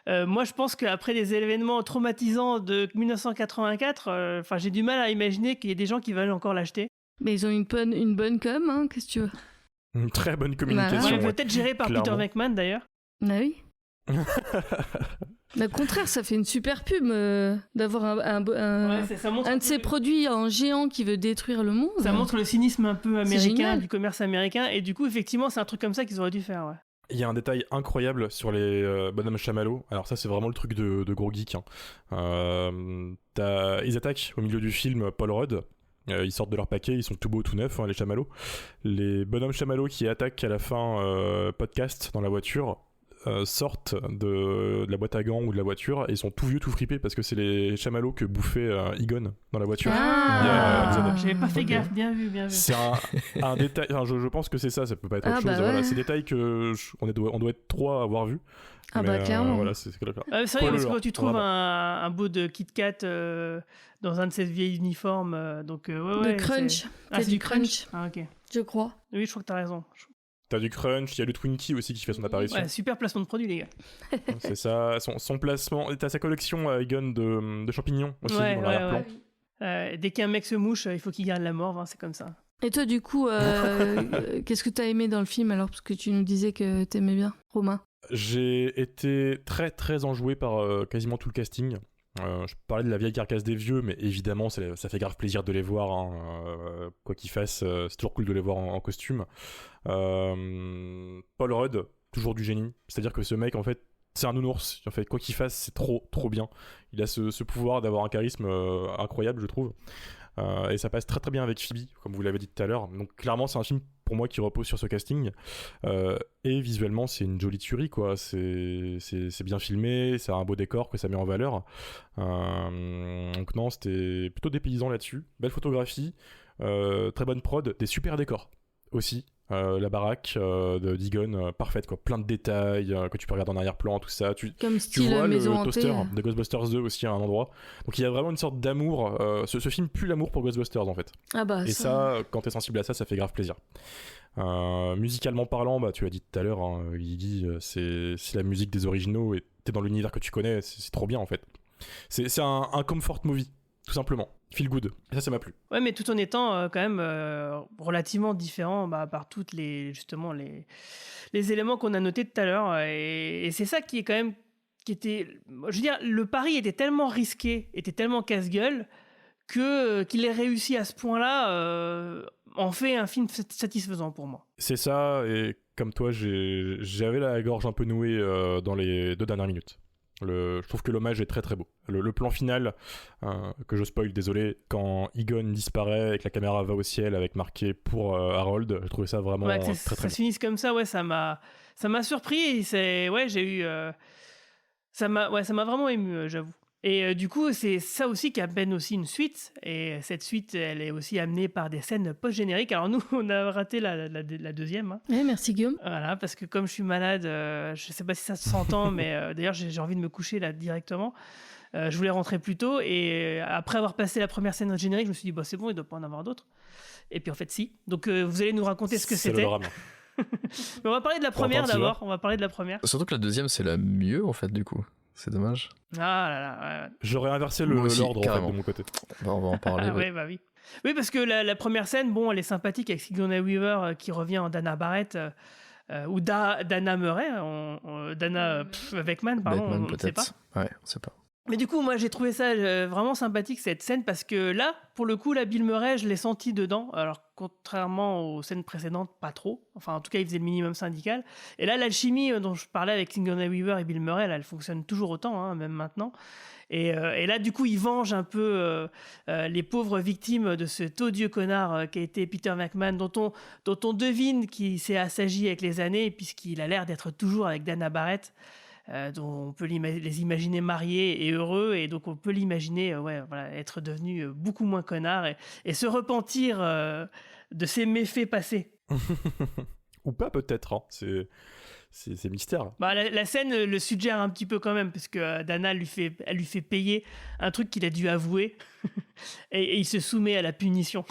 Moi, je pense qu'après les événements traumatisants de 1984, j'ai du mal à imaginer qu'il y ait des gens qui veulent encore l'acheter. Mais ils ont une bonne com, hein, qu'est-ce que tu veux? Une très bonne communication. Peut-être gérée par clairement. Peter Venkman, d'ailleurs. Ah oui. Au contraire, ça fait une super pub d'avoir un de ces produits en géant qui veut détruire le monde. Ça montre le cynisme un peu américain, du commerce américain. Et du coup, effectivement, c'est un truc comme ça qu'ils auraient dû faire, ouais. Il y a un détail incroyable sur les bonhommes chamallows. Alors ça, c'est vraiment le truc de gros geek. Hein. Ils attaquent au milieu du film Paul Rudd. Ils sortent de leur paquet, ils sont tout beaux, tout neufs, hein, les chamallows. Les bonhommes chamallows qui attaquent à la fin podcast dans la voiture sortent de la boîte à gants ou de la voiture et sont tout vieux, tout fripés parce que c'est les chamallows que bouffait Egon dans la voiture. J'avais pas fait gaffe, bien vu. C'est un détail, je pense que c'est ça peut pas être autre chose. Ouais. Voilà, c'est des détails que on doit être trois à avoir vu. Clairement. Voilà, c'est vrai, parce que quand tu trouves un bout de Kit Kat dans un de ces vieilles uniformes, de Crunch. C'est du Crunch. Ah, ok. Je crois. Oui, je crois que t'as raison. T'as du Crunch, il y a le Twinkie aussi qui fait son apparition. Ouais, super placement de produit, les gars. C'est ça, son placement. T'as sa collection Egon de champignons aussi dans l'arrière-plan. Dès qu'un mec se mouche, il faut qu'il garde la mort, c'est comme ça. Et toi, du coup, qu'est-ce que t'as aimé dans le film alors? Parce que tu nous disais que t'aimais bien, Romain. J'ai été très très enjoué par quasiment tout le casting. Je parlais de la vieille carcasse des vieux, mais évidemment ça fait grave plaisir de les voir, hein. Quoi qu'ils fassent, c'est toujours cool de les voir en costume. Paul Rudd, toujours du génie, c'est-à-dire que ce mec en fait c'est un nounours, en fait quoi qu'il fasse c'est trop bien. Il a ce pouvoir d'avoir un charisme incroyable, je trouve. Et ça passe très très bien avec Phoebe, comme vous l'avez dit tout à l'heure. Donc clairement c'est un film pour moi qui repose sur ce casting, et visuellement c'est une jolie tuerie, quoi. C'est bien filmé, ça a un beau décor que ça met en valeur. Donc non, c'était plutôt dépaysant là-dessus. Belle photographie, très bonne prod, des super décors aussi. La baraque de d'Egon, parfaite, quoi. Plein de détails que tu peux regarder en arrière-plan, tout ça. Tu vois le toaster de Ghostbusters 2 aussi à un endroit. Donc il y a vraiment une sorte d'amour. Ce film pue l'amour pour Ghostbusters en fait. Et ça, quand t'es sensible à ça, ça fait grave plaisir. Musicalement parlant, tu l'as dit tout à l'heure, hein, Iggy, c'est la musique des originaux et t'es dans l'univers que tu connais, c'est trop bien en fait. C'est un comfort movie, tout simplement. Feel good. Et ça m'a plu. Ouais, mais tout en étant quand même relativement différent par toutes les éléments qu'on a notés tout à l'heure. Et c'est ça qui est quand même... je veux dire, le pari était tellement risqué, était tellement casse-gueule, qu'il ait réussi à ce point-là en fait un film satisfaisant pour moi. C'est ça, et comme toi, j'avais la gorge un peu nouée dans les 2 dernières minutes. Je trouve que l'hommage est très très beau. Le plan final, que je spoil, désolé, quand Egon disparaît et que la caméra va au ciel avec marqué pour Harold, je trouvais ça vraiment très très ça beau. se finisse comme ça, ça m'a surpris. J'ai eu ça m'a vraiment ému, j'avoue. Et du coup, c'est ça aussi qui amène aussi une suite. Et cette suite, elle est aussi amenée par des scènes post-génériques. Alors nous, on a raté la deuxième. Hein. Oui, merci Guillaume. Voilà, parce que comme je suis malade, je sais pas si ça s'entend, mais d'ailleurs, j'ai envie de me coucher là directement. Je voulais rentrer plus tôt. Et après avoir passé la première scène générique, je me suis dit, c'est bon, il doit pas en avoir d'autres. Et puis en fait, si. Donc vous allez nous raconter ce que c'était. C'est le drame. Mais on va parler de la première d'abord. On va parler de la première. Surtout que la deuxième, c'est la mieux en fait, du coup. C'est dommage. Ah là là, ouais. J'aurais inversé l'ordre en fait, de mon côté. On va en parler. Oui. Oui, parce que la première scène, bon, elle est sympathique avec Sigourney Weaver qui revient en Dana Barrett ou Dana Murray, Dana Beckman, pardon, Batman, on ne sait pas. Ouais, on sait pas. Mais du coup, moi, j'ai trouvé ça vraiment sympathique, cette scène, parce que là, pour le coup, la Bill Murray, je l'ai senti dedans. Alors, contrairement aux scènes précédentes, pas trop. Enfin, en tout cas, il faisait le minimum syndical. Et là, l'alchimie dont je parlais avec Sigourney Weaver et Bill Murray, elle fonctionne toujours autant, hein, même maintenant. Et là, du coup, il venge un peu les pauvres victimes de cet odieux connard qui a été Peter McMahon, dont on devine qu'il s'est assagi avec les années, puisqu'il a l'air d'être toujours avec Dana Barrett. Dont on peut les imaginer mariés et heureux, et donc on peut l'imaginer être devenu beaucoup moins connard et se repentir de ses méfaits passés. Ou pas peut-être, hein. C'est mystère. Bah, la scène le suggère un petit peu quand même, parce que Dana elle lui fait payer un truc qu'il a dû avouer et il se soumet à la punition.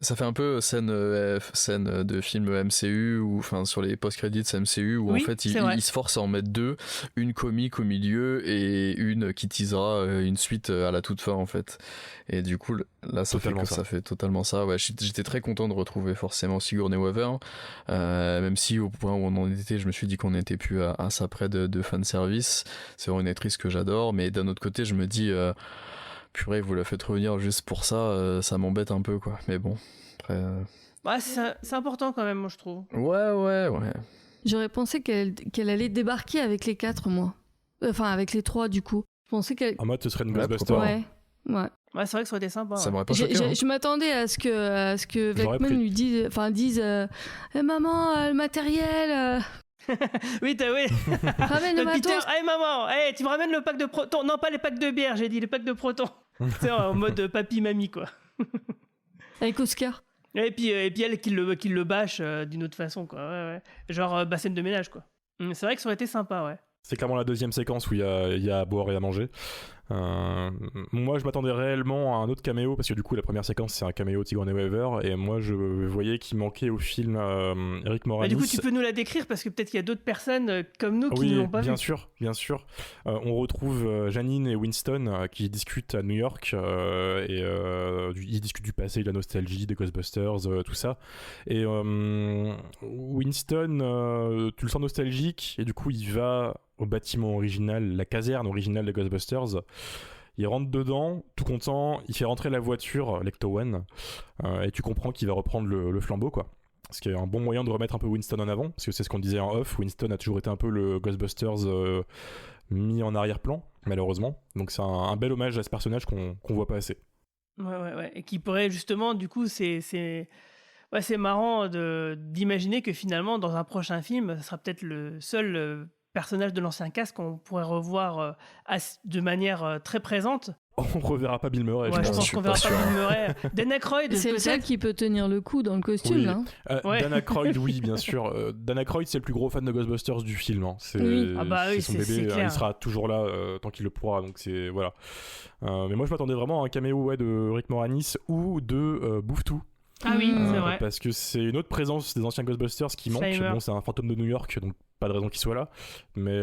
Ça fait un peu scène de film MCU ou enfin sur les post-credits MCU où oui, en fait il se force à en mettre deux, une comique au milieu et une qui teasera une suite à la toute fin en fait. Et du coup là ça fait totalement ça. Ouais, j'étais très content de retrouver forcément Sigourney Weaver, même si au point où on en était, je me suis dit qu'on n'était plus à ça près de fanservice. C'est vraiment une actrice que j'adore, mais d'un autre côté je me dis purée, vous la faites revenir juste pour ça, ça m'embête un peu quoi. Mais bon, après. Bah, c'est important quand même, moi je trouve. Ouais. J'aurais pensé qu'elle allait débarquer avec les 4, moi. Enfin, avec les 3 du coup. Je pensais qu'elle. En mode, ce serait une Ghostbuster. Ouais. Ouais, c'est vrai que ça aurait été sympa. Ça m'aurait pas choqué. Je m'attendais à ce que Beckman lui dise maman, le matériel. Oui, ramène le matos. Peter, hey maman, hey, tu me ramènes le pack de protons. Non, pas les packs de bière, j'ai dit les packs de protons. C'est en mode papy-mamie, quoi. Avec Oscar. Et puis elle qui le bâche d'une autre façon, quoi. Ouais. Genre scène de ménage, quoi. C'est vrai que ça aurait été sympa, ouais. C'est clairement la deuxième séquence où il y a à boire et à manger. Moi, je m'attendais réellement à un autre caméo, parce que du coup, la première séquence, c'est un caméo de Sigourney Weaver, et moi, je voyais qu'il manquait au film Rick Moranis. Du coup, tu peux nous la décrire, parce que peut-être qu'il y a d'autres personnes comme nous qui ne l'ont pas vu. Oui, bien sûr. On retrouve Janine et Winston qui discutent à New York, et ils discutent du passé, de la nostalgie, des Ghostbusters, tout ça. Et Winston, tu le sens nostalgique, et du coup, il va au bâtiment original, la caserne originale des Ghostbusters. Il rentre dedans, tout content, il fait rentrer la voiture, l'Ecto-One, et tu comprends qu'il va reprendre le flambeau, quoi. Ce qui est un bon moyen de remettre un peu Winston en avant, parce que c'est ce qu'on disait en off, Winston a toujours été un peu le Ghostbusters mis en arrière-plan, malheureusement. Donc c'est un bel hommage à ce personnage qu'on voit pas assez. Ouais. Et qui pourrait justement, du coup, c'est marrant d'imaginer que finalement, dans un prochain film, ce sera peut-être le seul personnage de l'ancien cast qu'on pourrait revoir de manière très présente. On reverra pas Bill Murray. Ouais, je pense qu'on verra pas Bill Murray. Dan Aykroyd, c'est le seul qui peut tenir le coup dans le costume, là. Dan Aykroyd, oui, bien sûr. Dan Aykroyd, c'est le plus gros fan de Ghostbusters du film. Hein. C'est son bébé. Il sera toujours là tant qu'il le pourra. Donc c'est voilà. Mais moi, je m'attendais vraiment à un caméo de Rick Moranis ou de Bouffe-Tout. Ah oui, c'est vrai. Parce que c'est une autre présence des anciens Ghostbusters qui manque. Bon, c'est un fantôme de New York, donc pas de raison qu'il soit là. Mais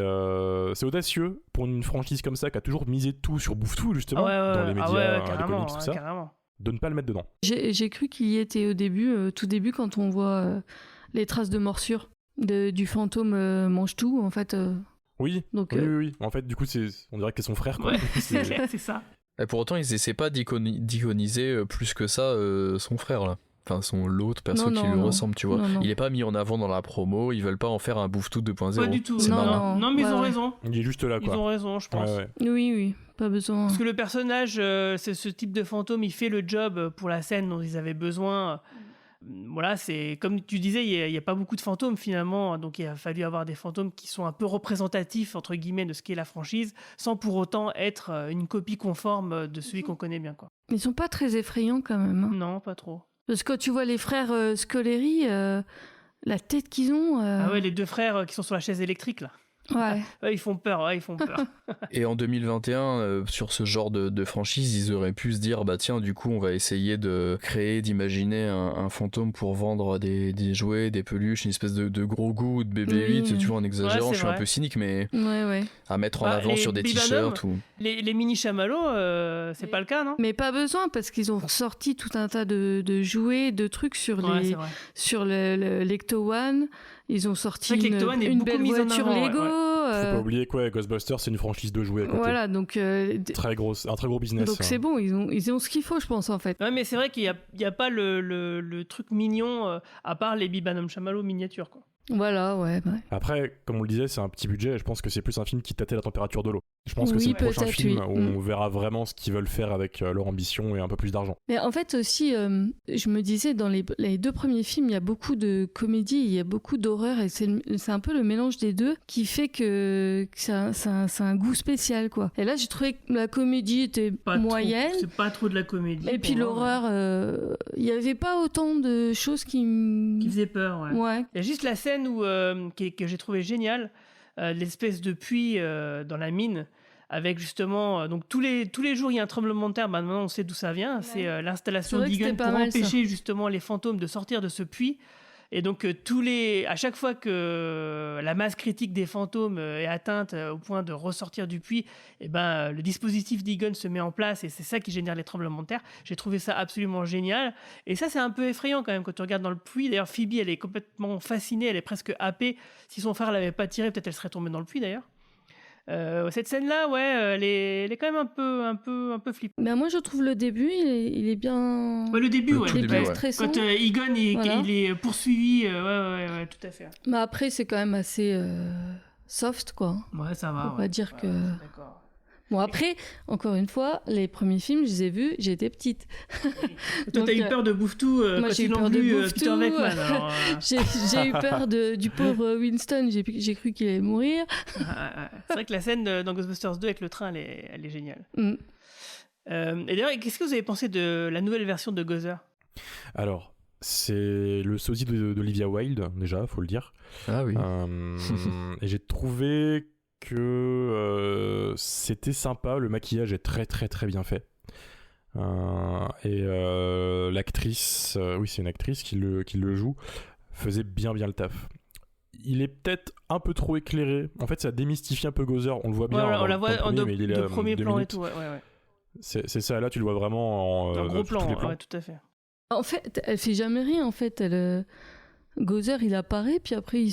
c'est audacieux pour une franchise comme ça qui a toujours misé tout sur Bouffe-Tout, justement, dans les médias, les comics, tout ça, de ne pas le mettre dedans. J'ai cru qu'il y était au début, tout début, quand on voit les traces de morsure du fantôme mange-tout, en fait. Oui, donc, oui. En fait, du coup, on dirait que c'est son frère, quoi. Ouais, c'est ça. Et pour autant, ils essaient pas d'iconiser plus que ça son frère, là. Enfin, l'autre perso qui lui ressemble, tu vois. Non. Il est pas mis en avant dans la promo, ils veulent pas en faire un Bouffe-Tout 2.0. Pas du tout. C'est marrant. Non, mais ils ont raison. Il est juste là, quoi. Ils ont raison, je pense. Ouais. Oui, pas besoin. Parce que le personnage, c'est ce type de fantôme, il fait le job pour la scène dont ils avaient besoin. Voilà, c'est comme tu disais, il y a pas beaucoup de fantômes finalement, donc il a fallu avoir des fantômes qui sont un peu représentatifs entre guillemets de ce qu'est la franchise, sans pour autant être une copie conforme de celui qu'on connaît bien, quoi. Ils sont pas très effrayants quand même. Hein. Non, pas trop. Parce que quand tu vois les frères Scoleri, la tête qu'ils ont. Ah ouais, les deux frères qui sont sur la chaise électrique là. Ouais. Ils font peur, ils font peur. Et en 2021, sur ce genre de franchise, ils auraient pu se dire, bah tiens, du coup, on va essayer d'imaginer un fantôme pour vendre des jouets, des peluches, une espèce de gros goût de bébé 8, tu vois, en exagérant, je suis un peu cynique, mais à mettre en avant sur des t-shirts ou... Les mini chamallows, c'est pas le cas, non? Mais pas besoin, parce qu'ils ont sorti tout un tas de jouets, de trucs sur le l'Ecto One. Ils ont sorti une belle voiture Lego. Faut pas oublier quoi, Ghostbusters, c'est une franchise de jouets à côté. Voilà, donc un très gros business. Donc c'est bon, ils ont ce qu'il faut, je pense, en fait. Ouais, mais c'est vrai qu'il y a pas le truc mignon à part les Bibanum Chamallow miniatures, quoi. Voilà, ouais. Après, comme on le disait, c'est un petit budget. Je pense que c'est plus un film qui tâtait la température de l'eau. Je pense que c'est le prochain film où on verra vraiment ce qu'ils veulent faire avec leur ambition et un peu plus d'argent. Mais en fait aussi, je me disais, dans les deux premiers films, il y a beaucoup de comédie, il y a beaucoup d'horreur, et c'est un peu le mélange des deux qui fait que c'est un goût spécial, quoi. Et là, j'ai trouvé que la comédie était moyenne. C'est pas trop de la comédie. Et puis l'horreur, il y avait pas autant de choses qui faisaient peur, ouais. Il y a juste la scène que j'ai trouvé géniale, l'espèce de puits dans la mine, avec justement donc tous les jours il y a un tremblement de terre. Maintenant on sait d'où ça vient, c'est l'installation d'Egon pour empêcher justement les fantômes de sortir de ce puits. Et donc à chaque fois que la masse critique des fantômes est atteinte au point de ressortir du puits, le dispositif d'Egon se met en place, et c'est ça qui génère les tremblements de terre. J'ai trouvé ça absolument génial, et ça c'est un peu effrayant quand même quand tu regardes dans le puits. D'ailleurs Phoebe, elle est complètement fascinée, elle est presque happée. Si son frère l'avait pas tirée, peut-être elle serait tombée dans le puits d'ailleurs. Cette scène-là, elle est quand même un peu flippante. Mais moi, je trouve le début, il est bien. Le début, il est bien stressant. Quand Egon il est poursuivi, tout à fait. Mais après, c'est quand même assez soft, quoi. Ouais, ça va. On va dire que. D'accord. Bon, après, encore une fois, les premiers films, je les ai vus, j'étais petite. Toi, t'as eu peur de Bouffe-Tout quand ils l'ont vu, Peter Venkman. Alors, j'ai eu peur du pauvre Winston, j'ai cru qu'il allait mourir. C'est vrai que la scène dans Ghostbusters 2 avec le train, elle est géniale. Et d'ailleurs, qu'est-ce que vous avez pensé de la nouvelle version de Gozer? Alors, c'est le sosie d'Olivia Wilde, déjà, faut le dire. Ah oui. Et j'ai trouvé que c'était sympa, le maquillage est très très très bien fait, et l'actrice, oui c'est une actrice qui le joue, faisait bien le taf. Il est peut-être un peu trop éclairé, en fait ça démystifie un peu Gozer, on le voit bien, on la voit en premier plan minutes. Et tout, ouais. C'est ça, là tu le vois vraiment en gros plan, tout à fait. En fait elle fait jamais rien, en fait Gozer il apparaît puis après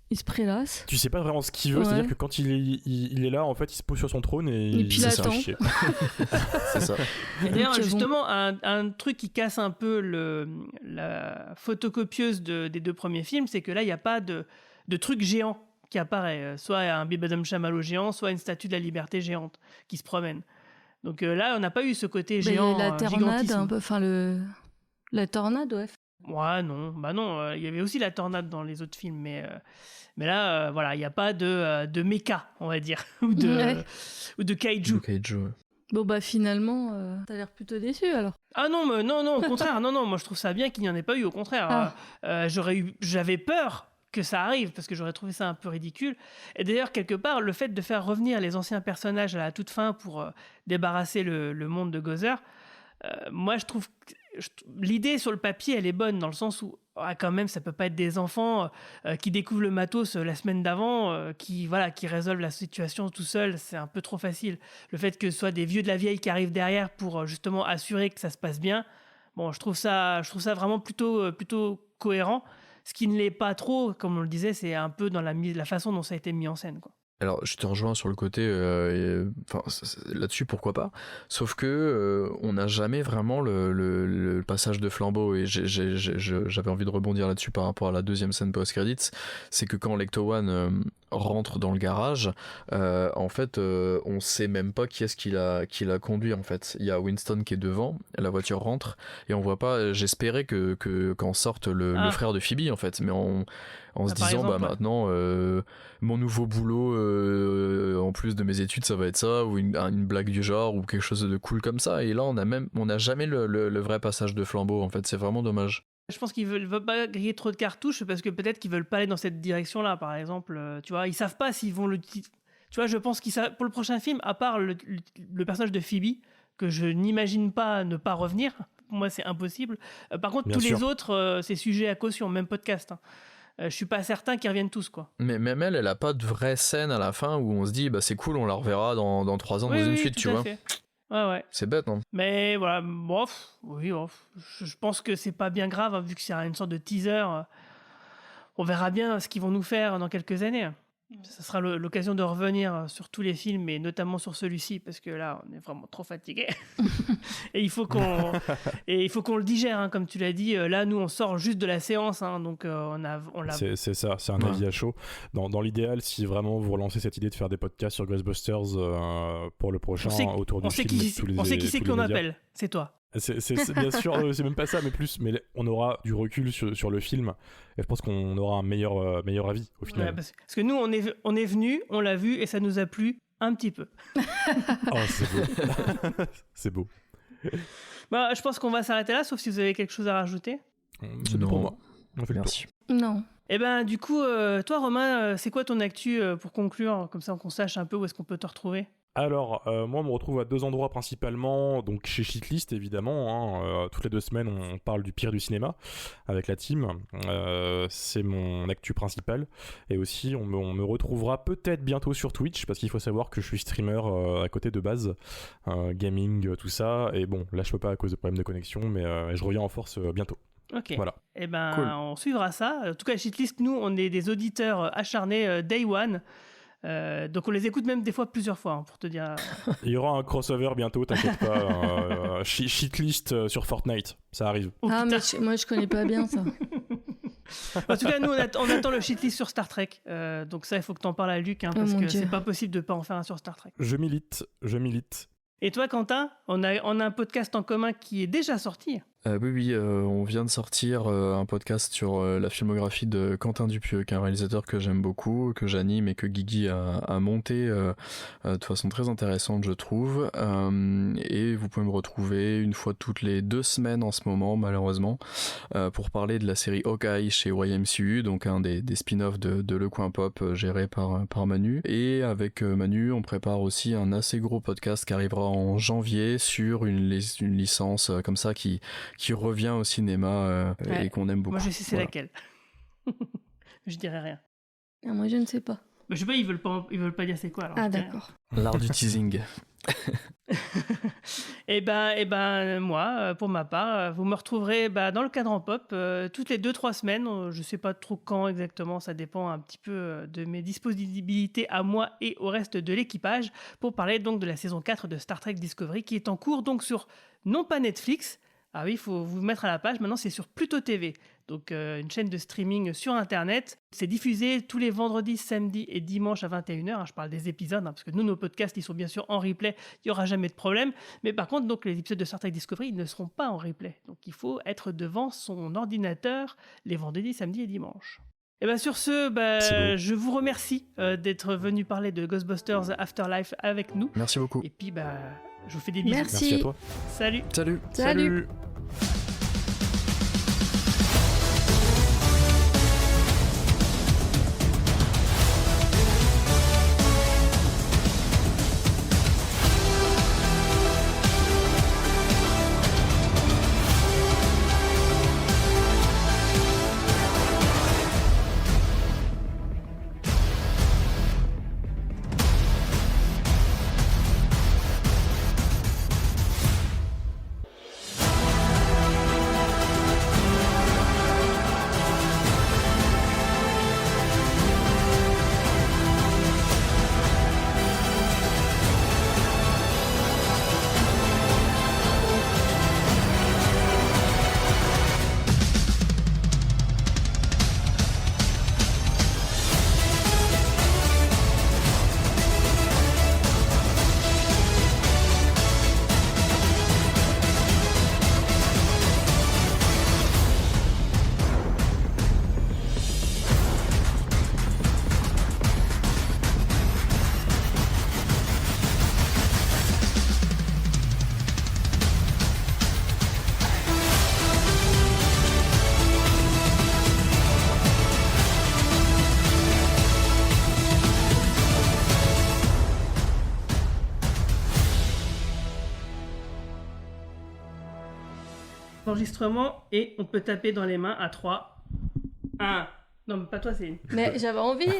il se prélasse. Tu sais pas vraiment ce qu'il veut, c'est-à-dire que quand il est là, en fait, il se pose sur son trône et puis il attend. C'est ça. Et d'ailleurs, justement, un truc qui casse un peu la photocopieuse des deux premiers films, c'est que là, il n'y a pas de truc géant qui apparaît. Soit un Bibanum Chamallow géant, soit une statue de la liberté géante qui se promène. Donc là, on n'a pas eu ce côté géant. La tornade, un peu, la tornade, ouais. Ouais, non, il y avait aussi la tornade dans les autres films, mais là, il n'y a pas de méca, on va dire, ou de kaiju. Bon, finalement, t'as l'air plutôt déçu, alors. Ah non, au contraire, moi je trouve ça bien qu'il n'y en ait pas eu, au contraire. J'avais peur que ça arrive, parce que j'aurais trouvé ça un peu ridicule. Et d'ailleurs, quelque part, le fait de faire revenir les anciens personnages à la toute fin pour débarrasser le monde de Gozer, moi je trouve que l'idée sur le papier elle est bonne, dans le sens où quand même ça peut pas être des enfants qui découvrent le matos la semaine d'avant, qui résolvent la situation tout seuls. C'est un peu trop facile. Le fait que ce soit des vieux de la vieille qui arrivent derrière pour justement assurer que ça se passe bien, bon, je trouve ça vraiment plutôt cohérent. Ce qui ne l'est pas trop, comme on le disait, c'est un peu dans la façon dont ça a été mis en scène, quoi. Alors, je te rejoins sur le côté, là-dessus, pourquoi pas. Sauf que on n'a jamais vraiment le passage de flambeau, et j'avais envie de rebondir là-dessus par rapport à la deuxième scène post-credits. C'est que quand l'Ecto One rentre dans le garage, en fait, on sait même pas qui est-ce qui l'a conduit. En fait, il y a Winston qui est devant, la voiture rentre, et on voit pas. J'espérais qu'en sorte le frère de Phoebe, en fait, mais en se disant maintenant mon nouveau boulot en plus de mes études ça va être ça, ou une blague du genre ou quelque chose de cool comme ça, et là on a jamais le vrai passage de flambeau, en fait, c'est vraiment dommage. Je pense qu'ils veulent pas griller trop de cartouches parce que peut-être qu'ils veulent pas aller dans cette direction-là, par exemple. Tu vois, ils savent pas s'ils vont le... Tu vois, je pense qu'ils savent... Pour le prochain film, à part le personnage de Phoebe, que je n'imagine pas ne pas revenir, pour moi c'est impossible. Par contre, tous les autres, c'est sujet à caution, même podcast. Je suis pas certain qu'ils reviennent tous, quoi. Mais même elle a pas de vraie scène à la fin où on se dit, bah c'est cool, on la reverra dans 3 ans dans une suite, tu vois. Fait. Ouais. C'est bête, non? Mais voilà, je pense que c'est pas bien grave, hein, vu que c'est une sorte de teaser. On verra bien ce qu'ils vont nous faire dans quelques années. Ça sera l'occasion de revenir sur tous les films, et notamment sur celui-ci, parce que là, on est vraiment trop fatigué. Et il faut qu'on le digère, hein, comme tu l'as dit. Là, nous, on sort juste de la séance, hein, donc on l'a. C'est ça, c'est un avis à chaud. Dans l'idéal, si vraiment vous relancez cette idée de faire des podcasts sur Ghostbusters pour le prochain, autour du film, on sait qui c'est qu'on appelle. C'est toi. C'est bien sûr, c'est même pas ça, mais on aura du recul sur le film, et je pense qu'on aura un meilleur avis au final. Ouais, parce que nous, on est venus, on l'a vu, et ça nous a plu un petit peu. Oh, c'est beau. C'est beau. Bah, je pense qu'on va s'arrêter là, sauf si vous avez quelque chose à rajouter. C'est tout pour moi. On fait le tour. Non. Et ben, du coup, toi, Romain, c'est quoi ton actu pour conclure, comme ça qu'on sache un peu où est-ce qu'on peut te retrouver? Alors, moi, on me retrouve à 2 endroits principalement, donc chez Shitlist évidemment, hein, toutes les 2 semaines on parle du pire du cinéma avec la team, c'est mon actu principal, et aussi on me retrouvera peut-être bientôt sur Twitch, parce qu'il faut savoir que je suis streamer à côté de base, gaming, tout ça, et bon, là je peux pas à cause de problèmes de connexion, mais je reviens en force bientôt. Ok, voilà. Et ben cool. On suivra ça. En tout cas, Shitlist, nous, on est des auditeurs acharnés Day One. Donc on les écoute même des fois plusieurs fois, hein, pour te dire. Il y aura un crossover bientôt, t'inquiète pas. Shitlist sur Fortnite, ça arrive. Ah mais moi je connais pas bien ça. En tout cas, nous on attend le Shitlist sur Star Trek. Donc ça, il faut que t'en parles à Luc, hein, parce que c'est pas possible de pas en faire un sur Star Trek. Je milite. Et toi, Quentin, on a un podcast en commun qui est déjà sorti. Oui, on vient de sortir un podcast sur la filmographie de Quentin Dupieux, qui est un réalisateur que j'aime beaucoup, que j'anime et que Guigui a monté de façon très intéressante, je trouve. Et vous pouvez me retrouver une fois toutes les 2 semaines en ce moment, malheureusement, pour parler de la série Hawkeye chez YMCU, donc un des spin-offs de Le Coin Pop géré par Manu. Et avec Manu, on prépare aussi un assez gros podcast qui arrivera en janvier sur une licence comme ça qui revient au cinéma et qu'on aime beaucoup. Moi je sais c'est laquelle. Je dirais rien. Ah, moi je ne sais pas. Je sais pas, ils veulent pas dire c'est quoi. Alors ah d'accord. L'art du teasing. Et ben moi, pour ma part, vous me retrouverez dans le Cadran Pop toutes les 2-3 semaines. Je sais pas trop quand exactement, ça dépend un petit peu de mes disponibilités à moi et au reste de l'équipage, pour parler donc de la saison 4 de Star Trek Discovery, qui est en cours donc sur non pas Netflix. Ah oui, il faut vous mettre à la page. Maintenant, c'est sur Pluto TV, donc une chaîne de streaming sur Internet. C'est diffusé tous les vendredis, samedis et dimanches à 21h. Je parle des épisodes, parce que nous, nos podcasts, ils sont bien sûr en replay. Il n'y aura jamais de problème. Mais par contre, donc, les épisodes de Star Trek Discovery, ils ne seront pas en replay. Donc, il faut être devant son ordinateur les vendredis, samedis et dimanches. Et bien sur ce, je vous remercie d'être venu parler de Ghostbusters Afterlife avec nous. Merci beaucoup. Et puis, je vous fais des bisous. Merci à toi. Salut. Enregistrement et on peut taper dans les mains à 3. 1. Non, mais pas toi, Céline. Mais j'avais envie.